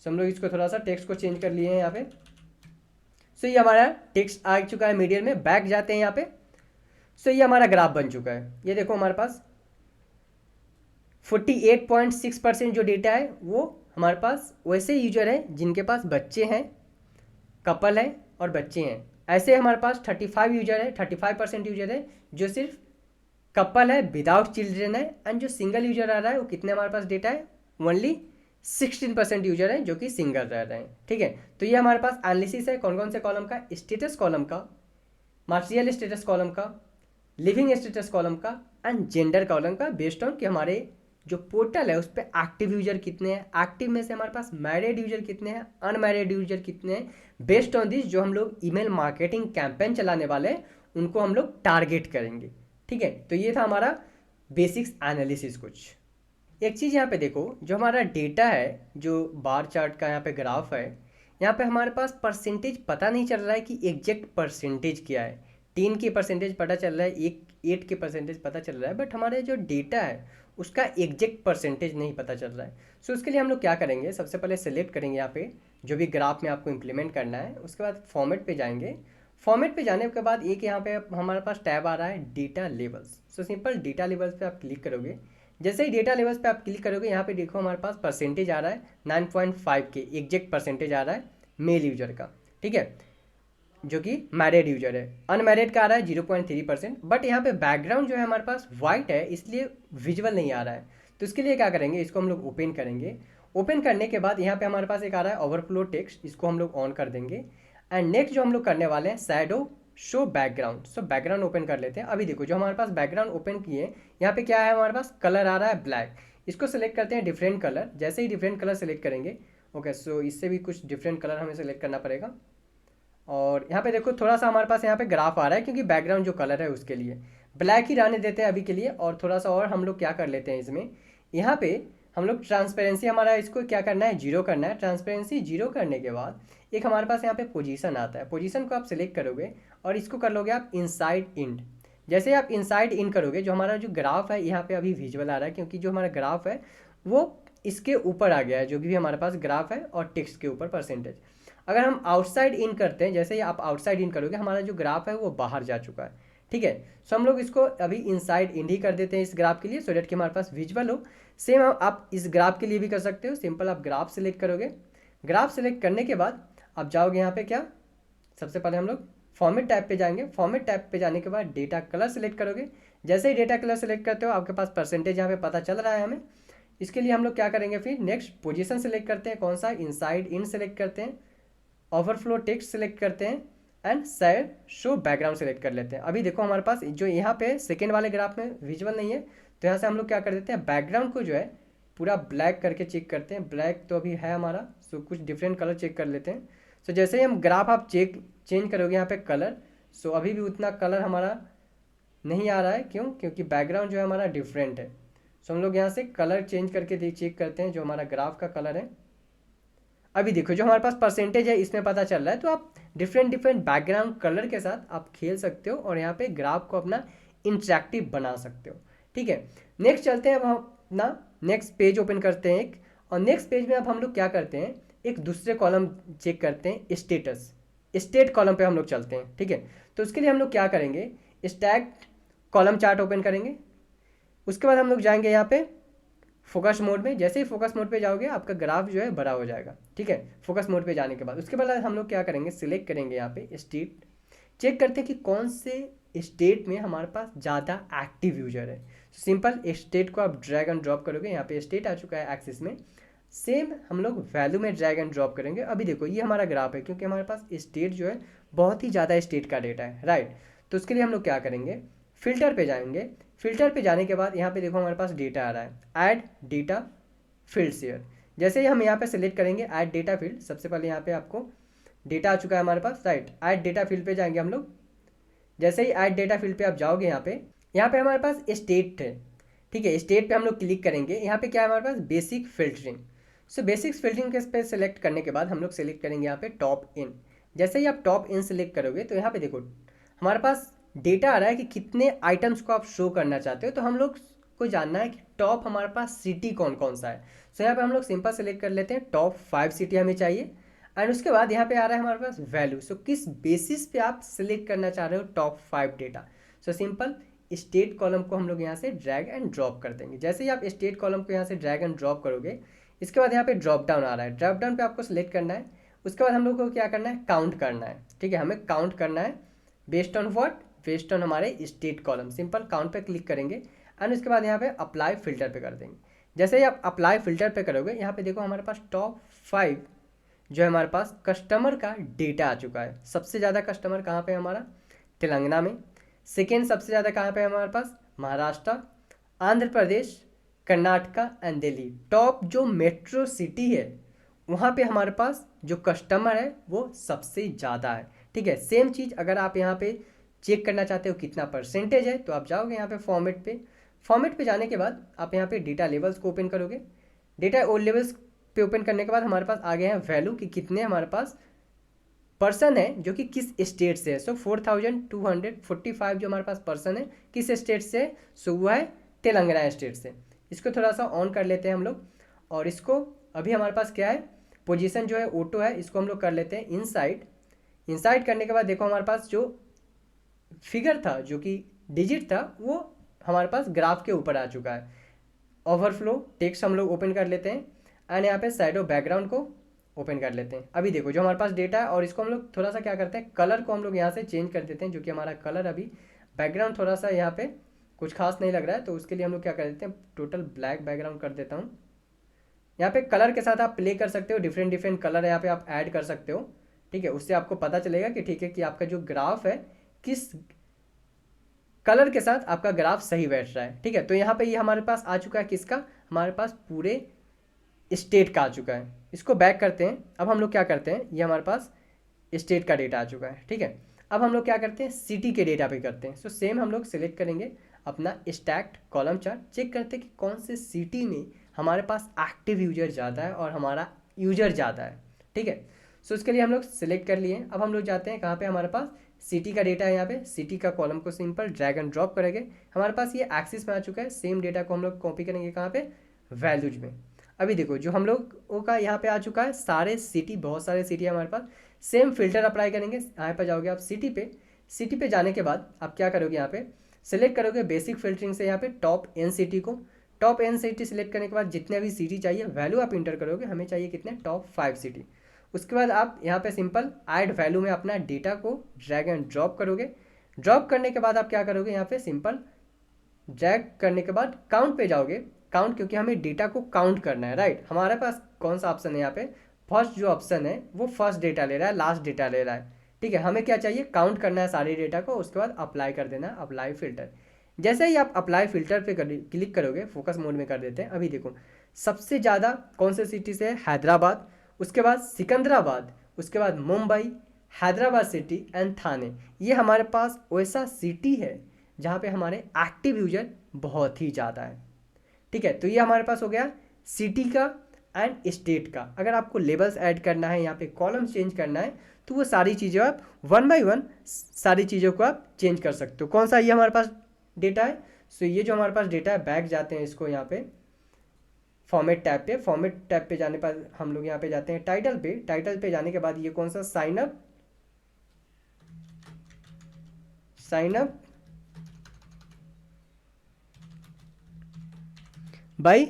सो हम लोग इसको थोड़ा सा टेक्स्ट को चेंज कर लिए हैं यहाँ पे। सो ये हमारा टेक्स्ट आ चुका है मीडियन में, बैक जाते हैं यहाँ पे। सो ये हमारा ग्राफ बन चुका है। ये देखो हमारे पास 48.6% जो डेटा है वो हमारे पास वैसे यूजर है जिनके पास बच्चे हैं, कपल है और बच्चे हैं। ऐसे हमारे पास 35 यूजर है, 35% यूजर है जो सिर्फ कपल है विदाउट चिल्ड्रेन है। एंड जो सिंगल यूजर आ रहा है वो कितने हमारे पास डेटा है, ओनली 16% यूजर है जो कि सिंगल रह रहे हैं। ठीक है, तो ये हमारे पास एनालिसिस है कौन कौन से कॉलम का, स्टेटस कॉलम का, मार्शियल स्टेटस कॉलम का, लिविंग स्टेटस कॉलम का एंड जेंडर कॉलम का, बेस्ड ऑन कि हमारे जो पोर्टल है उस पर एक्टिव यूजर कितने हैं, एक्टिव में से हमारे पास मैरिड यूजर कितने हैं, अनमैरिड यूजर कितने हैं। बेस्ड ऑन दिस जो हम लोग ईमेल मार्केटिंग कैंपेन चलाने वाले हैं उनको हम लोग टारगेट करेंगे। ठीक है, तो ये था हमारा बेसिक्स एनालिसिस। कुछ एक चीज़ यहाँ पे देखो, जो हमारा डेटा है, जो बार चार्ट का यहाँ पे ग्राफ है, यहाँ पे हमारे पास परसेंटेज पता नहीं चल रहा है कि एग्जैक्ट परसेंटेज क्या है। 3 की परसेंटेज पता चल रहा है, 8 के परसेंटेज पता चल रहा है, बट हमारे जो डेटा है उसका एग्जैक्ट परसेंटेज नहीं पता चल रहा है। सो उसके लिए हम लोग क्या करेंगे, सबसे पहले सेलेक्ट करेंगे यहाँ पे जो भी ग्राफ में आपको इंप्लीमेंट करना है। उसके बाद फॉर्मेट पे जाएंगे। फॉर्मेट पे जाने के बाद एक यहाँ पे हमारे पास टैब आ रहा है data levels. So simple data levels पे आप क्लिक करोगे। जैसे ही डेटा लेवल्स पे आप क्लिक करोगे यहाँ पे देखो हमारे पास परसेंटेज आ रहा है 9.5 के एग्जैक्ट परसेंटेज आ रहा है मेल यूजर का। ठीक है, जो कि मैरिड यूजर है। अनमैरिड का आ रहा है 0.3%। बट यहाँ पे बैकग्राउंड जो है हमारे पास वाइट है, इसलिए विजुअल नहीं आ रहा है। तो इसके लिए क्या करेंगे, इसको हम लोग ओपन करेंगे। ओपन करने के बाद यहाँ पे हमारे पास एक आ रहा है ओवरफ्लो टेक्स्ट, इसको हम लोग ऑन कर देंगे। एंड नेक्स्ट जो हम लोग करने वाले हैं shadow show background. So background open कर लेते हैं। अभी देखो जो हमारे पास बैकग्राउंड ओपन किए, यहाँ पे क्या है हमारे पास कलर आ रहा है ब्लैक। इसको सेलेक्ट करते हैं डिफरेंट कलर। जैसे ही डिफरेंट कलर सेलेक्ट करेंगे, ओके, सो इससे भी कुछ डिफरेंट कलर हमें सेलेक्ट करना पड़ेगा। और यहाँ पे देखो थोड़ा सा हमारे पास यहाँ पे ग्राफ आ रहा है, क्योंकि बैकग्राउंड जो कलर है उसके लिए ब्लैक ही रहने देते हैं अभी के लिए। और थोड़ा सा और हम लोग क्या कर लेते हैं इसमें, यहाँ पे हम लोग ट्रांसपेरेंसी हमारा इसको क्या करना है, 0 करना है। ट्रांसपेरेंसी 0 करने के बाद एक हमारे पास यहाँ पे पोजीशन आता है। पोजीशन को आप सिलेक्ट करोगे और इसको कर लोगे आप इनसाइड इंड। जैसे आप इनसाइड इन करोगे, जो हमारा जो ग्राफ है यहाँ पे अभी विजुअल आ रहा है, क्योंकि जो हमारा ग्राफ है वो इसके ऊपर आ गया है, जो भी हमारे पास ग्राफ है और टेक्स्ट के ऊपर परसेंटेज। अगर हम आउटसाइड इन करते हैं, जैसे ही आप आउटसाइड इन करोगे हमारा जो ग्राफ है वो बाहर जा चुका है। ठीक है, सो हम लोग इसको अभी इनसाइड इन ही कर देते हैं इस ग्राफ के लिए, सो डेट कि हमारे पास विजुअल हो। सेम आप इस ग्राफ के लिए भी कर सकते हो। सिंपल आप ग्राफ सेलेक्ट करोगे। ग्राफ सेलेक्ट करने के बाद आप जाओगे यहाँ पे क्या, सबसे पहले हम लोग फॉर्मेट टैब पे जाएंगे। फॉर्मेट टैब पे जाने के बाद डेटा कलर सेलेक्ट करोगे। जैसे ही डेटा कलर सेलेक्ट करते हो आपके पास परसेंटेज यहाँ पे पता चल रहा है हमें। इसके लिए हम लोग क्या करेंगे, फिर नेक्स्ट पोजीशन सेलेक्ट करते हैं, कौन सा, इनसाइड इन सेलेक्ट करते हैं, ओवरफ्लो टेक्स्ट सेलेक्ट करते हैं and shadow show background select कर लेते हैं। अभी देखो हमारे पास जो यहाँ पे सेकेंड वाले ग्राफ में विजुअल नहीं है, तो यहाँ से हम लोग क्या कर देते हैं, बैकग्राउंड को जो है पूरा ब्लैक करके चेक करते हैं। ब्लैक तो अभी है हमारा, सो कुछ डिफरेंट कलर चेक कर लेते हैं। सो जैसे ही हम ग्राफ आप चेंज करोगे यहाँ पे कलर, सो अभी भी उतना कलर हमारा नहीं आ रहा है। क्यों, क्योंकि बैकग्राउंड जो है हमारा डिफरेंट है। सो हम लोग यहाँ से कलर चेंज करके चेक करते हैं जो हमारा ग्राफ का कलर है। अभी देखो जो हमारे पास परसेंटेज है इसमें पता चल रहा है। तो आप डिफरेंट बैकग्राउंड कलर के साथ आप खेल सकते हो और यहाँ पे ग्राफ को अपना इंटरेक्टिव बना सकते हो। ठीक है, नेक्स्ट चलते हैं। अब हम अपना नेक्स्ट पेज ओपन करते हैं एक, और नेक्स्ट पेज में अब हम लोग क्या करते हैं, एक दूसरे कॉलम चेक करते हैं, स्टेटस स्टेट कॉलम पे हम लोग चलते हैं। ठीक है, तो उसके लिए हम लोग क्या करेंगे, स्टैक कॉलम चार्ट ओपन करेंगे। उसके बाद हम लोग जाएंगे यहाँ पे फोकस मोड में। जैसे ही फोकस मोड पे जाओगे आपका ग्राफ जो है बड़ा हो जाएगा। ठीक है, फोकस मोड पे जाने के बाद उसके बाद हम लोग क्या करेंगे, सिलेक्ट करेंगे यहाँ पे स्टेट, चेक करते हैं कि कौन से स्टेट में हमारे पास ज़्यादा एक्टिव यूजर है। सिंपल स्टेट को आप ड्रैग एंड ड्रॉप करोगे, यहाँ पे स्टेट आ चुका है एक्सिस में। सेम हम लोग वैल्यू में ड्रैग एंड ड्रॉप करेंगे। अभी देखो ये हमारा ग्राफ है, क्योंकि हमारे पास स्टेट जो है बहुत ही ज़्यादा स्टेट का डेटा है, राइट। तो उसके लिए हम लोग क्या करेंगे, फिल्टर पे जाएंगे। फिल्टर पे जाने के बाद यहाँ पे देखो हमारे पास डेटा आ रहा है, ऐड डेटा फील्ड शेयर। जैसे ही हम यहाँ पे सेलेक्ट करेंगे ऐड डेटा फील्ड, सबसे पहले यहाँ पे आपको डेटा आ चुका है हमारे पास, राइट। ऐड डेटा फील्ड पे जाएंगे हम लोग। जैसे ही ऐड डेटा फील्ड पे आप जाओगे यहाँ पे हमारे पास स्टेट है। ठीक है, स्टेट पे हम लोग क्लिक करेंगे। यहाँ पे क्या है हमारे पास, basic filtering. So basic filtering के पे सेलेक्ट करने के बाद हम लोग सेलेक्ट करेंगे यहाँ पे टॉप इन। जैसे ही आप टॉप इन सेलेक्ट करोगे तो यहाँ पे देखो हमारे पास डेटा आ रहा है कि कितने आइटम्स को आप शो करना चाहते हो। तो हम लोग को जानना है कि टॉप हमारे पास सिटी कौन कौन सा है। सो यहाँ पे हम लोग सिंपल सेलेक्ट कर लेते हैं, टॉप 5 सिटी हमें चाहिए। एंड उसके बाद यहाँ पे आ रहा है हमारे पास वैल्यू। सो किस बेसिस पे आप सिलेक्ट करना चाह रहे हो top 5 data. So simple state column को हम लोग यहाँ से ड्रैग एंड ड्रॉप कर देंगे। जैसे ही आप स्टेट कॉलम को यहाँ से ड्रैग एंड ड्रॉप करोगे, इसके बाद यहाँ पे ड्रॉप डाउन आ रहा है, ड्रॉप डाउन पे आपको सिलेक्ट करना है। उसके बाद हम लोग को क्या करना है, काउंट करना है। ठीक है, हमें काउंट करना है based on what, based on हमारे स्टेट कॉलम। सिंपल काउंट पे क्लिक करेंगे एंड उसके बाद यहाँ पे अप्लाई फिल्टर पे कर देंगे। जैसे ही आप अप्लाई फिल्टर पे करोगे, यहाँ पे देखो हमारे पास टॉप 5 जो है हमारे पास कस्टमर का डेटा आ चुका है। सबसे ज़्यादा कस्टमर कहाँ पे है हमारा, तेलंगाना में। सेकेंड सबसे ज़्यादा कहाँ पे है हमारे पास, महाराष्ट्र, आंध्र प्रदेश, कर्नाटका एंड दिल्ली। टॉप जो मेट्रो सिटी है वहाँ पे हमारे पास जो कस्टमर है वो सबसे ज़्यादा है। ठीक है, सेम चीज़ अगर आप यहाँ पे चेक करना चाहते हो कितना परसेंटेज है, तो आप जाओगे यहाँ पे फॉर्मेट पे जाने के बाद आप यहाँ पे डेटा लेवल्स को ओपन करोगे। डेटा और लेवल्स पे ओपन करने के बाद हमारे पास आ गए हैं वैल्यू कि कितने हमारे पास पर्सन है जो कि किस स्टेट से है। सो 4245 जो हमारे पास पर्सन है किस स्टेट से है, सो वो है तेलंगाना स्टेट से। इसको थोड़ा सा ऑन कर लेते हैं हम लोग, और इसको अभी हमारे पास क्या है, पोजीशन जो है ऑटो है, इसको हम लोग कर लेते हैं इनसाइड करने के बाद देखो हमारे पास जो फिगर था, जो कि डिजिट था, वो हमारे पास ग्राफ के ऊपर आ चुका है। ओवरफ्लो टेक्स्ट हम लोग ओपन कर लेते हैं एंड यहाँ पे साइडो बैकग्राउंड को ओपन कर लेते हैं। अभी देखो जो हमारे पास डेटा है, और इसको हम लोग थोड़ा सा क्या करते हैं, कलर को हम लोग यहाँ से चेंज कर देते हैं, जो कि हमारा कलर अभी बैकग्राउंड थोड़ा सा यहाँ पे कुछ खास नहीं लग रहा है, तो उसके लिए हम लोग क्या कर देते हैं, टोटल ब्लैक बैकग्राउंड कर देता हूँ। यहाँ पे कलर के साथ आप प्ले कर सकते हो, डिफरेंट कलर यहाँ पे आप ऐड कर सकते हो। ठीक है, उससे आपको पता चलेगा कि ठीक है कि आपका जो ग्राफ है किस कलर के साथ आपका ग्राफ सही बैठ रहा है। ठीक है, तो यहाँ पे ये हमारे पास आ चुका है किसका, हमारे पास पूरे स्टेट का आ चुका है। इसको बैक करते हैं। अब हम लोग क्या करते हैं, ये हमारे पास स्टेट का डेटा आ चुका है। ठीक है, अब हम लोग क्या करते हैं, सिटी के डेटा पे करते हैं। सो सेम हम लोग सिलेक्ट करेंगे अपना स्टैक्ड कॉलम चार्ट, चेक करते हैं कि कौन से सिटी में हमारे पास एक्टिव यूजर ज़्यादा है और हमारा यूजर ज़्यादा है। ठीक है, सो इसके लिए हम लोग सिलेक्ट कर लिए। अब हम लोग जाते हैं कहाँ पे, हमारे पास सिटी का डेटा है। यहाँ पे सिटी का कॉलम को सिंपल ड्रैग एंड ड्रॉप करेंगे, हमारे पास ये एक्सिस में आ चुका है। सेम डेटा को हम लोग कॉपी करेंगे कहाँ पे, वैल्यूज में। अभी देखो जो हम लोगों का यहाँ पे आ चुका है सारे सिटी, बहुत सारे सिटी है हमारे पास। सेम फिल्टर अप्लाई करेंगे, यहाँ पर जाओगे आप सिटी पे जाने के बाद आप क्या करोगे, यहाँ पे सिलेक्ट करोगे बेसिक फिल्टरिंग से यहाँ पे टॉप एन सिटी को। टॉप एन सिटी सिलेक्ट करने के बाद जितने भी सिटी चाहिए वैल्यू आप इंटर करोगे, हमें चाहिए कितने, टॉप 5 सिटी। उसके बाद आप यहाँ पे सिंपल ऐड वैल्यू में अपना डेटा को ड्रैग एंड ड्रॉप करोगे। ड्रॉप करने के बाद आप क्या करोगे, यहाँ पे सिंपल ड्रैग करने के बाद काउंट पे जाओगे। काउंट, क्योंकि हमें डेटा को काउंट करना है, राइट। हमारे पास कौन सा ऑप्शन है यहाँ पे, फर्स्ट जो ऑप्शन है वो फर्स्ट डेटा ले रहा है, लास्ट डेटा ले रहा है। ठीक है, हमें क्या चाहिए, काउंट करना है सारे डेटा को। उसके बाद अप्लाई कर देना है, अप्लाई फिल्टर। जैसे ही आप अप्लाई फिल्टर पे क्लिक करोगे, फोकस मोड में कर देते हैं। अभी देखो सबसे ज़्यादा कौन से सिटी से है, हैदराबाद, उसके बाद सिकंदराबाद, उसके बाद मुंबई, हैदराबाद सिटी एंड थाने। ये हमारे पास वैसा सिटी है जहाँ पे हमारे एक्टिव यूजर बहुत ही ज़्यादा है। ठीक है, तो ये हमारे पास हो गया सिटी का एंड स्टेट का। अगर आपको लेबल्स ऐड करना है, यहाँ पे कॉलम्स चेंज करना है, तो वो सारी चीज़ें आप 1 बाय 1 सारी चीज़ों को आप चेंज कर सकते हो। कौन सा ये हमारे पास डेटा है, सो ये जो हमारे पास डेटा है, बैक जाते हैं इसको यहाँ पे फॉर्मेट टैब पे जाने पर हम लोग यहाँ पे जाते हैं टाइटल पे जाने के बाद ये कौन सा, साइन अप बाय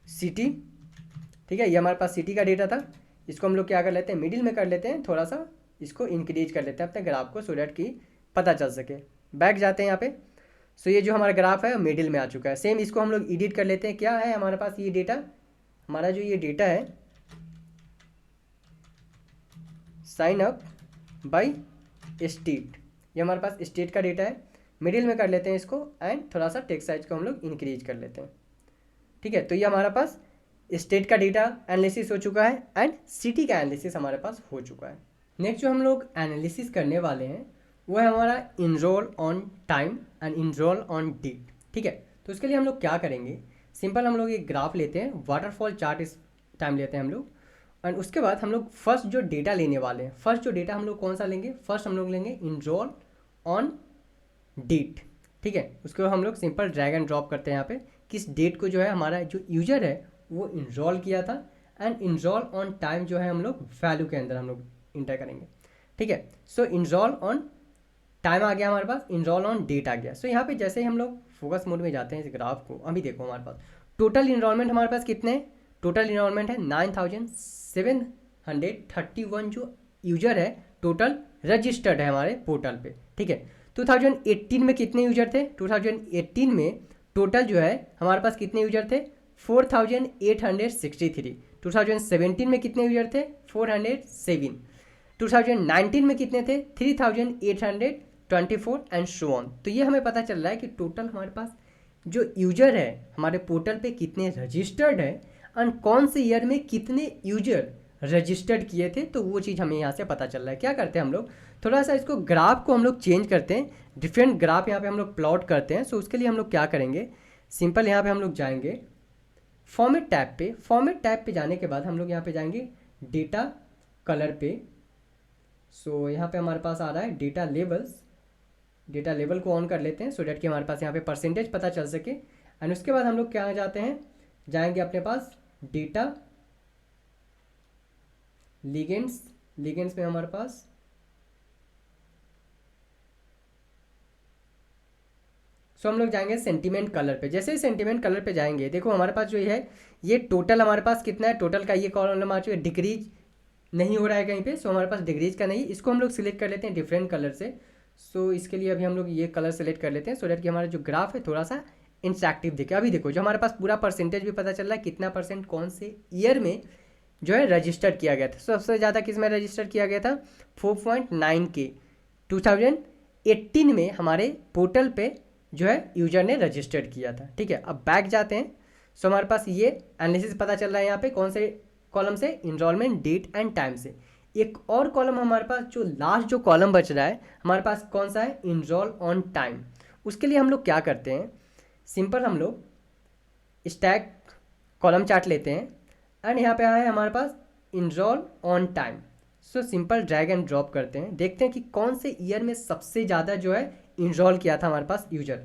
सिटी। ठीक है, ये हमारे पास सिटी का डेटा था। इसको हम लोग क्या कर लेते हैं, मिडिल में कर लेते हैं, थोड़ा सा इसको इंक्रीज कर लेते हैं अपने ग्राफ को, सो डैट कि पता चल सके। बैक जाते हैं यहाँ पे, सो ये जो हमारा ग्राफ है मिडिल में आ चुका है। सेम इसको हम लोग एडिट कर लेते हैं। क्या है हमारे पास ये डेटा, हमारा जो ये डेटा है, साइन अप बाय स्टेट, ये हमारे पास स्टेट का डेटा है। मिडिल में कर लेते हैं इसको एंड थोड़ा सा टेक्स्ट साइज को हम लोग इंक्रीज कर लेते हैं। ठीक है, तो ये हमारा पास स्टेट का डेटा एनालिसिस हो चुका है एंड सिटी का एनालिसिस हमारे पास हो चुका है। नेक्स्ट जो हम लोग एनालिसिस करने वाले हैं वो है हमारा enroll on time and enroll on date. ठीक है, तो उसके लिए हम लोग क्या करेंगे, सिंपल हम लोग एक ग्राफ लेते हैं, वाटरफॉल चार्ट इस टाइम लेते हैं हम लोग, एंड उसके बाद हम लोग फर्स्ट जो डेटा लेने वाले हैं, फर्स्ट जो डेटा हम लोग कौन सा लेंगे, फर्स्ट हम लोग लेंगे इनरोल ऑन डेट। ठीक है, उसको हम लोग सिंपल ड्रैग एंड ड्रॉप करते हैं यहाँ पे, किस डेट को जो है हमारा जो यूजर है वो इनरोल किया था एंड इनरोल ऑन टाइम जो है हम लोग वैल्यू के अंदर हम लोग इंटर करेंगे, ठीक है। सो इनरोल ऑन टाइम आ गया हमारे पास, इनरोल ऑन डेट आ गया। सो यहाँ पे जैसे ही हम लोग फोकस मोड में जाते हैं इस ग्राफ को, अभी देखो हमारे पास टोटल इनरोलमेंट हमारे पास कितने हैं, टोटल इनरोलमेंट है 9731 जो यूजर है टोटल रजिस्टर्ड है हमारे पोर्टल पे, ठीक है। 2018 में कितने यूजर थे, 2018 में टोटल जो है हमारे पास कितने यूजर थे 4863। 2017 में कितने यूजर थे 407। 2019 में कितने थे 3824 एंड सो ऑन। तो ये हमें पता चल रहा है कि टोटल हमारे पास जो यूजर है हमारे पोर्टल पे कितने रजिस्टर्ड है एंड कौन से ईयर में कितने यूजर रजिस्टर्ड किए थे, तो वो चीज़ हमें यहाँ से पता चल रहा है। क्या करते हैं हम लोग, थोड़ा सा इसको ग्राफ को हम लोग चेंज करते हैं, डिफरेंट ग्राफ यहाँ पे हम लोग प्लॉट करते हैं। सो उसके लिए हम लोग क्या करेंगे, सिंपल यहाँ पे हम लोग जाएंगे फॉर्मेट टैब पे, फॉर्मेट टैब पे जाने के बाद हम लोग यहाँ पे जाएंगे डेटा कलर पे। सो यहाँ पे हमारे पास आ रहा है डेटा लेवल्स, डेटा लेवल को ऑन कर लेते हैं सो डैट कि हमारे पास यहाँ पे परसेंटेज पता चल सके। एंड उसके बाद हम लोग क्या जाते हैं, जाएंगे अपने पास डेटा लिगेंड्स, लिगेंड्स में हमारे पास सो हम लोग जाएंगे सेंटीमेंट कलर पे। जैसे ही सेंटीमेंट कलर पे जाएंगे देखो हमारे पास जो है ये टोटल हमारे पास कितना है, टोटल का ये कॉलम आ चुका है, डिक्रीज नहीं हो रहा है कहीं पे। सो हमारे पास डिक्रीज का नहीं, इसको हम लोग सिलेक्ट कर लेते हैं डिफरेंट कलर से। सो इसके लिए अभी हम लोग ये कलर सेलेक्ट कर लेते हैं सो डैट कि हमारा जो ग्राफ है थोड़ा सा इंटरेक्टिव दिखे। अभी देखो जो हमारे पास पूरा परसेंटेज भी पता चल रहा है कितना परसेंट कौन से ईयर में जो है रजिस्टर किया गया था। सबसे ज़्यादा किस में रजिस्टर किया गया था 4.9 के 2018 में हमारे पोर्टल पे जो है यूजर ने रजिस्टर्ड किया था, ठीक है। अब बैक जाते हैं। सो हमारे पास ये एनालिसिस पता चल रहा है यहाँ पे कौन से कॉलम से, इनरोलमेंट डेट एंड टाइम से। एक और कॉलम हमारे पास जो लास्ट जो कॉलम बच रहा है हमारे पास कौन सा है, इनरोल ऑन टाइम। उसके लिए हम लोग क्या करते हैं, सिंपल हम लोग स्टैक कॉलम चार्ट लेते हैं एंड यहाँ पे है हमारे पास enrol on time. So simple drag and drop करते हैं, देखते हैं कि कौन से ईयर में सबसे ज़्यादा जो है इनरोल किया था हमारे पास यूजर।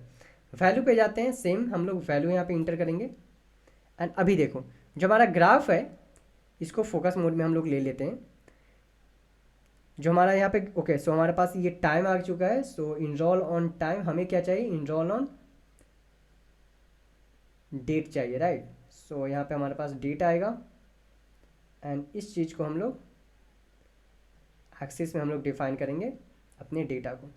वैल्यू पे जाते हैं, सेम हम लोग वैल्यू यहाँ पे इंटर करेंगे। एंड अभी देखो जो हमारा ग्राफ है इसको फोकस मोड में हम लोग ले लेते हैं। जो हमारा यहाँ पे ओके सो हमारे पास ये टाइम आ चुका है। सो इनरोल ऑन टाइम, हमें क्या चाहिए, इनरोल ऑन डेट चाहिए, राइट। सो यहाँ पे हमारे पास डेट आएगा एंड इस चीज़ को हम लोग एक्सिस में हम लोग डिफाइन करेंगे अपने डेटा को।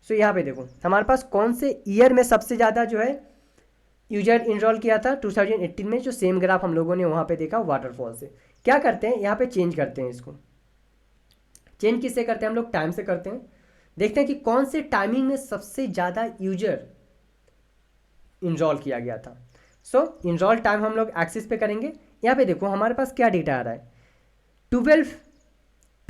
सो यहाँ पे देखो हमारे पास कौन से ईयर में सबसे ज़्यादा जो है यूजर इनरोल किया था 2018 में, जो सेम ग्राफ हम लोगों ने वहाँ पे देखा वाटरफॉल से। क्या करते हैं यहाँ पे चेंज करते हैं, इसको चेंज किससे करते हैं हम लोग, टाइम से करते हैं। देखते हैं कि कौन से टाइमिंग में सबसे ज़्यादा यूजर इनरोल किया गया था। सो इनरोल टाइम हम लोग एक्सिस पे करेंगे। यहाँ पे देखो हमारे पास क्या डेटा आ रहा है, 12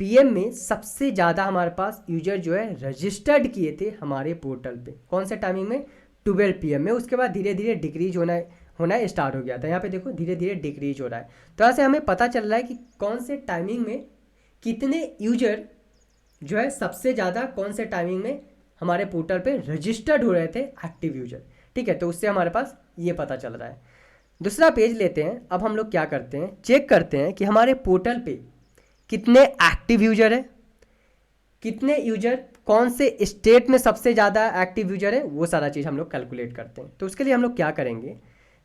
PM में सबसे ज़्यादा हमारे पास यूजर जो है रजिस्टर्ड किए थे हमारे पोर्टल पे। कौन से टाइमिंग में, 12 PM में। उसके बाद धीरे धीरे डिक्रीज होना स्टार्ट हो गया था। यहाँ पे देखो धीरे धीरे डिक्रीज हो रहा है। तो ऐसे हमें पता चल रहा है कि कौन से टाइमिंग में कितने यूजर जो है सबसे ज़्यादा कौन से टाइमिंग में हमारे पोर्टल पे रजिस्टर्ड हो रहे थे एक्टिव यूजर, ठीक है। तो उससे हमारे पास ये पता चल रहा है। दूसरा पेज लेते हैं। अब हम लोग क्या करते हैं, चेक करते हैं कि हमारे पोर्टल पे कितने एक्टिव यूजर है, कितने यूजर कौन से स्टेट में सबसे ज़्यादा एक्टिव यूजर है, वो सारा चीज़ हम लोग कैलकुलेट करते हैं। तो उसके लिए हम लोग क्या करेंगे,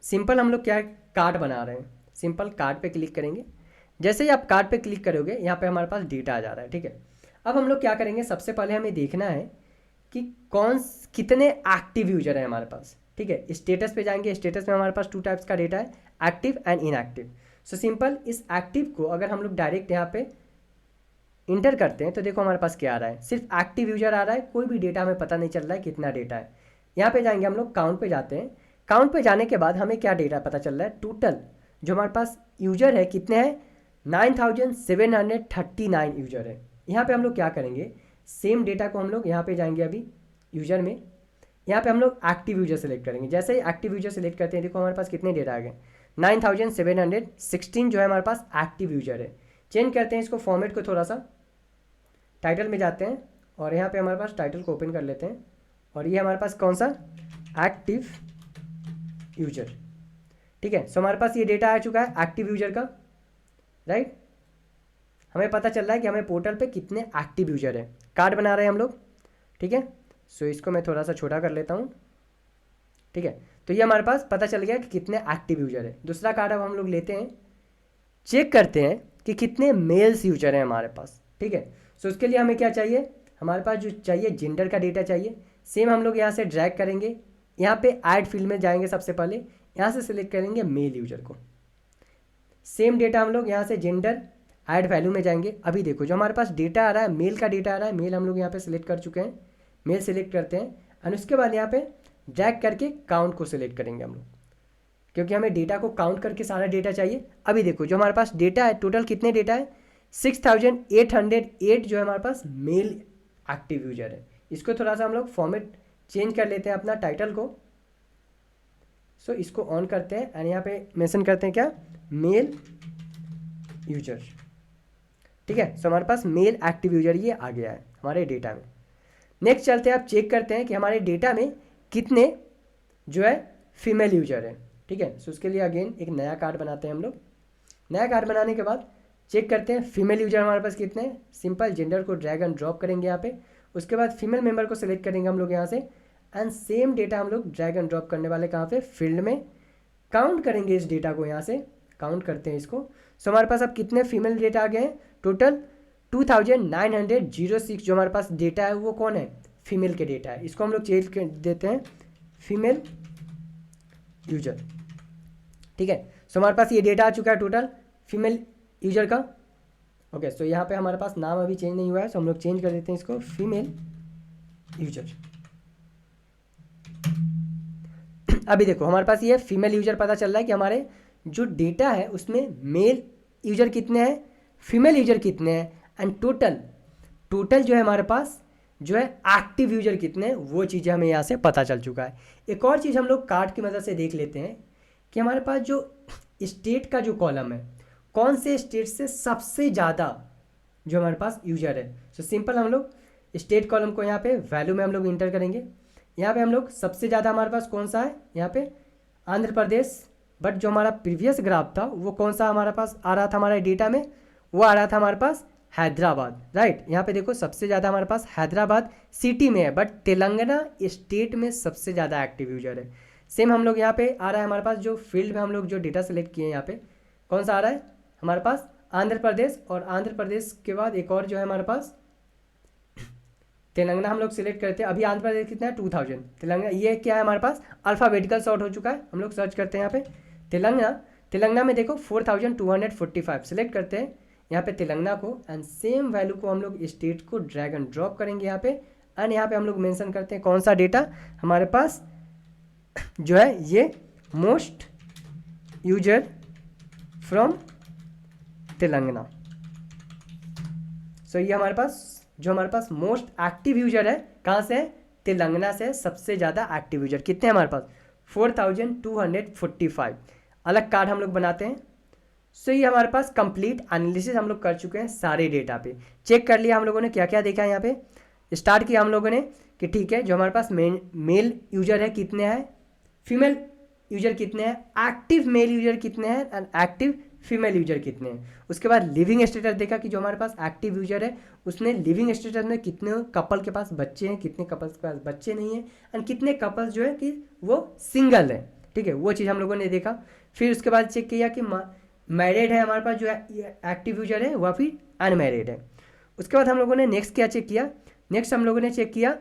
सिंपल हम लोग क्या कार्ड बना रहे हैं, सिंपल कार्ड पे क्लिक करेंगे। जैसे ही आप कार्ड पे क्लिक करोगे यहाँ पे हमारे पास डेटा आ जा रहा है, ठीक है। अब हम लोग क्या करेंगे, सबसे पहले हमें देखना है कि कितने एक्टिव यूजर है हमारे पास, ठीक है। स्टेटस पे जाएंगे, स्टेटस में हमारे पास 2 टाइप्स का डेटा है, active and inactive. So simple इस एक्टिव को अगर हम लोग डायरेक्ट यहाँ पे इंटर करते हैं तो देखो हमारे पास क्या आ रहा है, सिर्फ एक्टिव यूजर आ रहा है, कोई भी डेटा हमें पता नहीं चल रहा है कितना डेटा है। यहाँ पे जाएंगे हम लोग, काउंट पे जाते हैं। काउंट पे जाने के बाद हमें क्या डेटा पता चल रहा है, टोटल जो हमारे पास यूजर है कितने हैं, 9739 यूजर है। यहाँ पे हम लोग क्या करेंगे, सेम डेटा को हम लोग यहाँ पे जाएंगे अभी यूजर में, यहाँ पे हम लोग एक्टिव यूजर सेलेक्ट करेंगे। जैसे ही एक्टिव यूजर सेलेक्ट करते हैं देखो हमारे पास कितने डेटा आ गए, 9716 जो है हमारे पास एक्टिव यूजर है। चेंज करते हैं इसको फॉर्मेट को, थोड़ा सा टाइटल में जाते हैं और यहाँ पे हमारे पास टाइटल को ओपन कर लेते हैं और ये हमारे पास कौन सा, एक्टिव यूजर, ठीक है। सो हमारे पास ये डेटा आ चुका है एक्टिव यूजर का। राइट। हमें पता चल रहा है कि हमें पोर्टल पे कितने एक्टिव यूजर है। कार्ड बना रहे हैं हम लोग, ठीक है। सो इसको मैं थोड़ा सा छोटा कर लेता हूँ, ठीक है। तो ये हमारे पास पता चल गया कि कितने एक्टिव यूजर है। दूसरा कार्ड अब हम लोग लेते हैं, चेक करते हैं कि कितने मेल्स यूजर हैं हमारे पास, ठीक है। सो उसके लिए हमें क्या चाहिए, हमारे पास जो चाहिए जेंडर का डेटा चाहिए। सेम हम लोग यहाँ से ड्रैग करेंगे, यहाँ पे ऐड फील्ड में जाएंगे, सबसे पहले यहाँ से सिलेक्ट करेंगे मेल यूजर को। सेम डेटा हम लोग यहाँ से जेंडर ऐड वैल्यू में जाएंगे। अभी देखो जो हमारे पास डेटा आ रहा है, मेल का डेटा आ रहा है, मेल हम लोग यहाँ पे सिलेक्ट कर चुके हैं, मेल सिलेक्ट करते हैं और उसके बाद यहाँ पे ड्रैग करके काउंट को सिलेक्ट करेंगे हम लोग, क्योंकि हमें डेटा को काउंट करके सारा डेटा चाहिए। अभी देखो जो हमारे पास डेटा है, टोटल कितने डेटा है, 6808 जो है हमारे पास मेल एक्टिव यूजर है। इसको थोड़ा सा हम लोग फॉर्मेट चेंज कर लेते हैं अपना टाइटल को। सो इसको ऑन करते हैं एंड यहाँ पे मेंशन करते हैं क्या, मेल यूजर, ठीक है। सो हमारे पास मेल एक्टिव यूजर ये आ गया है हमारे डेटा में। नेक्स्ट चलते हैं, आप चेक करते हैं कि हमारे डेटा में कितने जो है फीमेल यूजर है, ठीक है। सो उसके लिए अगेन एक नया कार्ड बनाते हैं हम लोग। नया कार्ड बनाने के बाद चेक करते हैं फीमेल यूजर हमारे पास कितने हैं। सिंपल जेंडर को ड्रैग एंड ड्रॉप करेंगे यहाँ पे, उसके बाद फीमेल मेंबर को सिलेक्ट करेंगे हम लोग यहाँ से एंड सेम डेटा हम लोग ड्रैग एंड ड्रॉप करने वाले कहाँ पे, फील्ड में। काउंट करेंगे इस डेटा को, यहाँ से काउंट करते हैं इसको। सो हमारे पास अब कितने फीमेल डेटा आ गए हैं, टोटल 2906 जो हमारे पास डेटा है वो कौन है, फीमेल के डेटा है। इसको हम लोग चेंज कर देते हैं फीमेल यूजर, ठीक है। सो हमारे पास ये डेटा आ चुका है टोटल फीमेल यूजर का। ओके, सो यहाँ पे हमारे पास नाम अभी चेंज नहीं हुआ है, सो हम लोग चेंज कर देते हैं इसको फीमेल यूजर। अभी देखो हमारे पास ये फीमेल यूजर पता चल रहा है कि हमारे जो डेटा है उसमें मेल यूजर कितने हैं, फीमेल यूजर कितने हैं एंड टोटल जो है हमारे पास जो है एक्टिव यूजर कितने हैं, वो चीज़ें हमें यहाँ से पता चल चुका है। एक और चीज़ हम लोग कार्ड की मदद से देख लेते हैं कि हमारे पास जो स्टेट का जो कॉलम है, कौन से स्टेट से सबसे ज़्यादा जो हमारे पास यूजर है। सो सिंपल हम लोग स्टेट कॉलम को यहाँ पे वैल्यू में हम लोग इंटर करेंगे। यहाँ पे हम लोग सबसे ज़्यादा हमारे पास कौन सा है, यहाँ पे आंध्र प्रदेश। बट जो हमारा प्रीवियस ग्राफ था वो कौन सा हमारे पास आ रहा था हमारे डेटा में, वो आ रहा था हमारे पास हैदराबाद, राइट। यहाँ पे देखो सबसे ज़्यादा हमारे पास हैदराबाद सिटी में है, बट तेलंगाना स्टेट में सबसे ज़्यादा एक्टिव यूजर है। सेम हम लोग यहाँ पे आ रहा है हमारे पास जो फील्ड में हम लोग जो डेटा सेलेक्ट किए हैं, यहाँ पे कौन सा आ रहा है हमारे पास, आंध्र प्रदेश। और आंध्र प्रदेश के बाद एक और जो है हमारे पास तेलंगाना हम लोग सिलेक्ट करते हैं। अभी आंध्र प्रदेश कितना है 2000, तेलंगाना ये क्या है हमारे पास अल्फ़ाबेटिकल सॉर्ट हो चुका है। हम लोग सर्च करते हैं यहाँ पे तेलंगाना में देखो 4245 सिलेक्ट करते हैं यहाँ पे तेलंगाना को एंड सेम वैल्यू को हम लोग स्टेट को ड्रैग एंड ड्रॉप करेंगे यहाँ पे एंड यहाँ पे हम लोग मेंशन करते हैं कौन सा डेटा हमारे पास जो है ये मोस्ट यूजर फ्रॉम तेलंगाना। सो ये हमारे पास जो हमारे पास मोस्ट एक्टिव यूजर है कहाँ से है, तेलंगाना से सबसे ज़्यादा एक्टिव यूजर कितने हैं हमारे पास 4245। अलग कार्ड हम लोग बनाते हैं। सो ये हमारे पास कंप्लीट एनालिसिस हम लोग कर चुके हैं सारे डेटा पे। चेक कर लिया हम लोगों ने क्या क्या देखा है। यहाँ पे स्टार्ट किया हम लोगों ने कि ठीक है जो हमारे पास मेल यूजर है कितने हैं, फीमेल यूजर कितने हैं, एक्टिव मेल यूजर कितने हैं एंड एक्टिव फीमेल यूजर कितने हैं। उसके बाद लिविंग स्टेटस देखा कि जो हमारे पास एक्टिव यूजर है उसने लिविंग स्टेटस में कितने कपल के पास बच्चे हैं, कितने कपल्स के पास बच्चे नहीं हैं एंड कितने कपल्स जो है कि वो सिंगल है, ठीक है। वो चीज़ हम लोगों ने देखा। फिर उसके बाद चेक किया कि मैरिड है हमारे पास जो एक्टिव यूजर है वह फिर अनमैरिड है। उसके बाद हम लोगों ने नेक्स्ट क्या चेक किया, नेक्स्ट हम लोगों ने चेक किया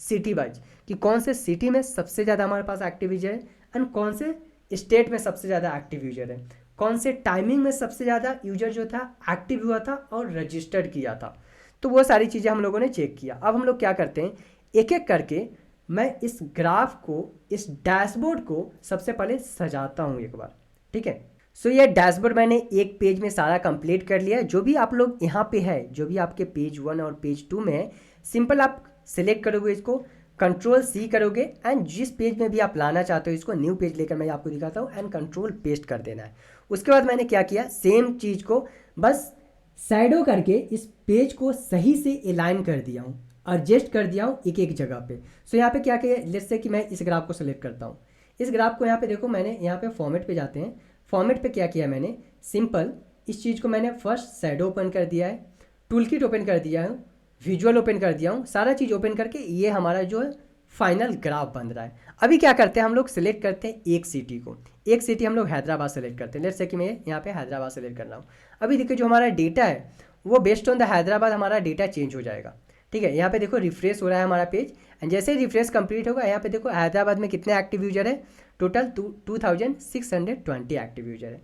सिटी वाइज कि कौन से सिटी में सबसे ज़्यादा हमारे पास एक्टिव यूजर है एंड कौन से स्टेट में सबसे ज़्यादा एक्टिव यूजर है, कौन से टाइमिंग में सबसे ज़्यादा यूजर जो था एक्टिव हुआ था और रजिस्टर्ड किया था। तो वो सारी चीज़ें हम लोगों ने चेक किया। अब हम लोग क्या करते हैं एक एक करके मैं इस ग्राफ को, इस डैशबोर्ड को सबसे पहले सजाता हूँ एक बार, ठीक है। सो ये डैशबोर्ड मैंने एक पेज में सारा कंप्लीट कर लिया है। जो भी आप लोग यहाँ पे है, जो भी आपके पेज 1 और पेज 2 में है, सिंपल आप सिलेक्ट करोगे इसको, Ctrl+C करोगे एंड जिस पेज में भी आप लाना चाहते हो इसको न्यू पेज लेकर मैं आपको दिखाता हूँ एंड कंट्रोल पेस्ट कर देना है। उसके बाद मैंने क्या किया, सेम चीज़ को बस शैडो करके इस पेज को सही से अलाइन कर दिया हूँ, एडजस्ट कर दिया हूँ एक एक जगह पे। सो यहाँ पे क्या किया, लेट्स से कि मैं इस ग्राफ को सिलेक्ट करता हूँ। इस ग्राफ को यहाँ पे देखो, मैंने यहाँ पे फॉर्मेट पे जाते हैं, फॉर्मेट पे क्या किया मैंने, सिंपल इस चीज़ को मैंने फर्स्ट शैडो ओपन कर दिया है, टूल किट ओपन कर दिया हूँ, विजुअल ओपन कर दिया हूँ, सारा चीज़ ओपन करके ये हमारा जो है फाइनल ग्राफ बन रहा है। अभी क्या करते हैं हम लोग, सिलेक्ट करते हैं एक सिटी को, एक सिटी हम लोग हैदराबाद सेलेक्ट करते हैं। लेट्स से कि मैं यहाँ पे हैदराबाद सेलेक्ट कर रहा हूँ। अभी देखिए जो हमारा डेटा है वो बेस्ड ऑन द हैदराबाद हमारा डेटा चेंज हो जाएगा। ठीक है, यहाँ पे देखो रिफ्रेश हो रहा है हमारा पेज, एंड जैसे ही रिफ्रेश कंप्लीट होगा यहाँ पे देखो हैदराबाद में कितने एक्टिव यूजर है, टोटल 2620 एक्टिव यूजर है।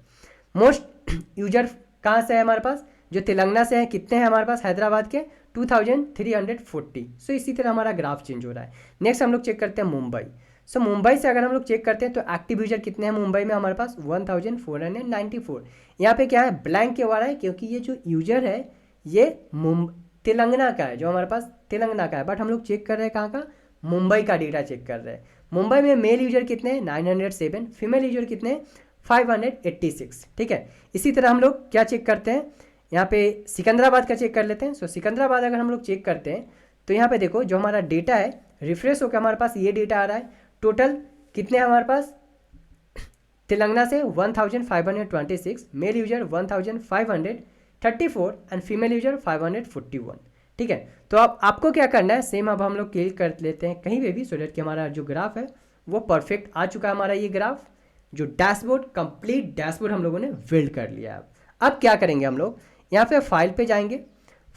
मोस्ट यूजर कहाँ से है हमारे पास, जो तेलंगाना से है, कितने हैं हमारे पास हैदराबाद के, 2340। सो इसी तरह हमारा ग्राफ चेंज हो रहा है। नेक्स्ट हम लोग चेक करते हैं मुंबई। सो मुंबई से अगर हम लोग चेक करते हैं तो एक्टिव यूजर कितने हैं मुंबई में हमारे पास, 1494। यहाँ पे क्या है, ब्लैंक क्यों आ रहा है, क्योंकि ये जो यूजर है ये तेलंगाना का है, जो हमारे पास तेलंगाना का है, बट हम लोग चेक कर रहे हैं कहाँ का, मुंबई का डेटा चेक कर रहे हैं। मुंबई में मेल यूजर कितने हैं, 907, फीमेल यूजर कितने हैं, 586। ठीक है, इसी तरह हम लोग क्या चेक करते हैं, यहाँ पे सिकंदराबाद का चेक कर लेते हैं। सो सिकंदराबाद अगर हम लोग चेक करते हैं तो यहाँ पे देखो जो हमारा डेटा है रिफ्रेश होकर हमारे पास ये डेटा आ रहा है। टोटल कितने हमारे पास, तेलंगाना से 1526, male user 1534 and female user 541। ठीक है, तो अब आपको क्या करना है, सेम अब हम लोग क्लिक कर लेते हैं कहीं पे भी, सो दैट कि हमारा जो ग्राफ है वो परफेक्ट आ चुका है। हमारा ये ग्राफ जो डैशबोर्ड, कंप्लीट डैशबोर्ड हम लोगों ने बिल्ड कर लिया है। अब क्या करेंगे हम लोग, यहाँ पे फाइल पे जाएंगे।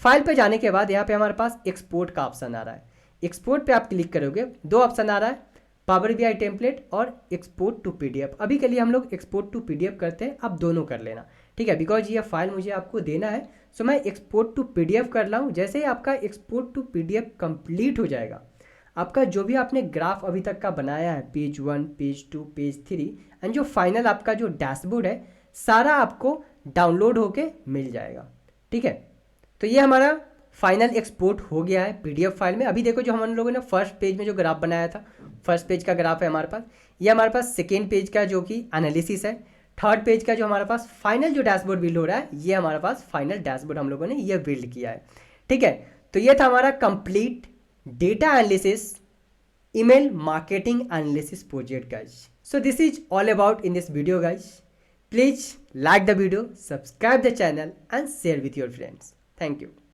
फाइल पे जाने के बाद यहाँ पे हमारे पास एक्सपोर्ट का ऑप्शन आ रहा है। एक्सपोर्ट पे आप क्लिक करोगे, दो ऑप्शन आ रहा है, पावर बीआई टेम्पलेट और एक्सपोर्ट टू पीडीएफ। अभी के लिए हम लोग एक्सपोर्ट टू पीडीएफ करते हैं, आप दोनों कर लेना। ठीक है, बिकॉज ये फाइल मुझे आपको देना है, सो मैं एक्सपोर्ट टू पीडीएफ कर रहा हूँ। जैसे ही आपका एक्सपोर्ट टू पीडीएफ कंप्लीट हो जाएगा, आपका जो भी आपने ग्राफ अभी तक का बनाया है, पेज 1, पेज 2, पेज 3 एंड जो फाइनल आपका जो डैशबोर्ड है, सारा आपको डाउनलोड होके मिल जाएगा। ठीक है, तो ये हमारा फाइनल एक्सपोर्ट हो गया है पीडीएफ फाइल में। अभी देखो जो हम लोगों ने फर्स्ट पेज में जो ग्राफ बनाया था, फर्स्ट पेज का ग्राफ है हमारे पास, ये हमारे पास सेकेंड पेज का जो कि एनालिसिस है, थर्ड पेज का जो हमारे पास फाइनल जो डैशबोर्ड बिल्ड हो रहा है, ये हमारे पास फाइनल डैशबोर्ड हम लोगों ने ये बिल्ड किया है। ठीक है, तो ये था हमारा complete data analysis email marketing analysis project guys. So this is all about in this video guys. Please like the video, subscribe the channel and share with your friends. Thank you.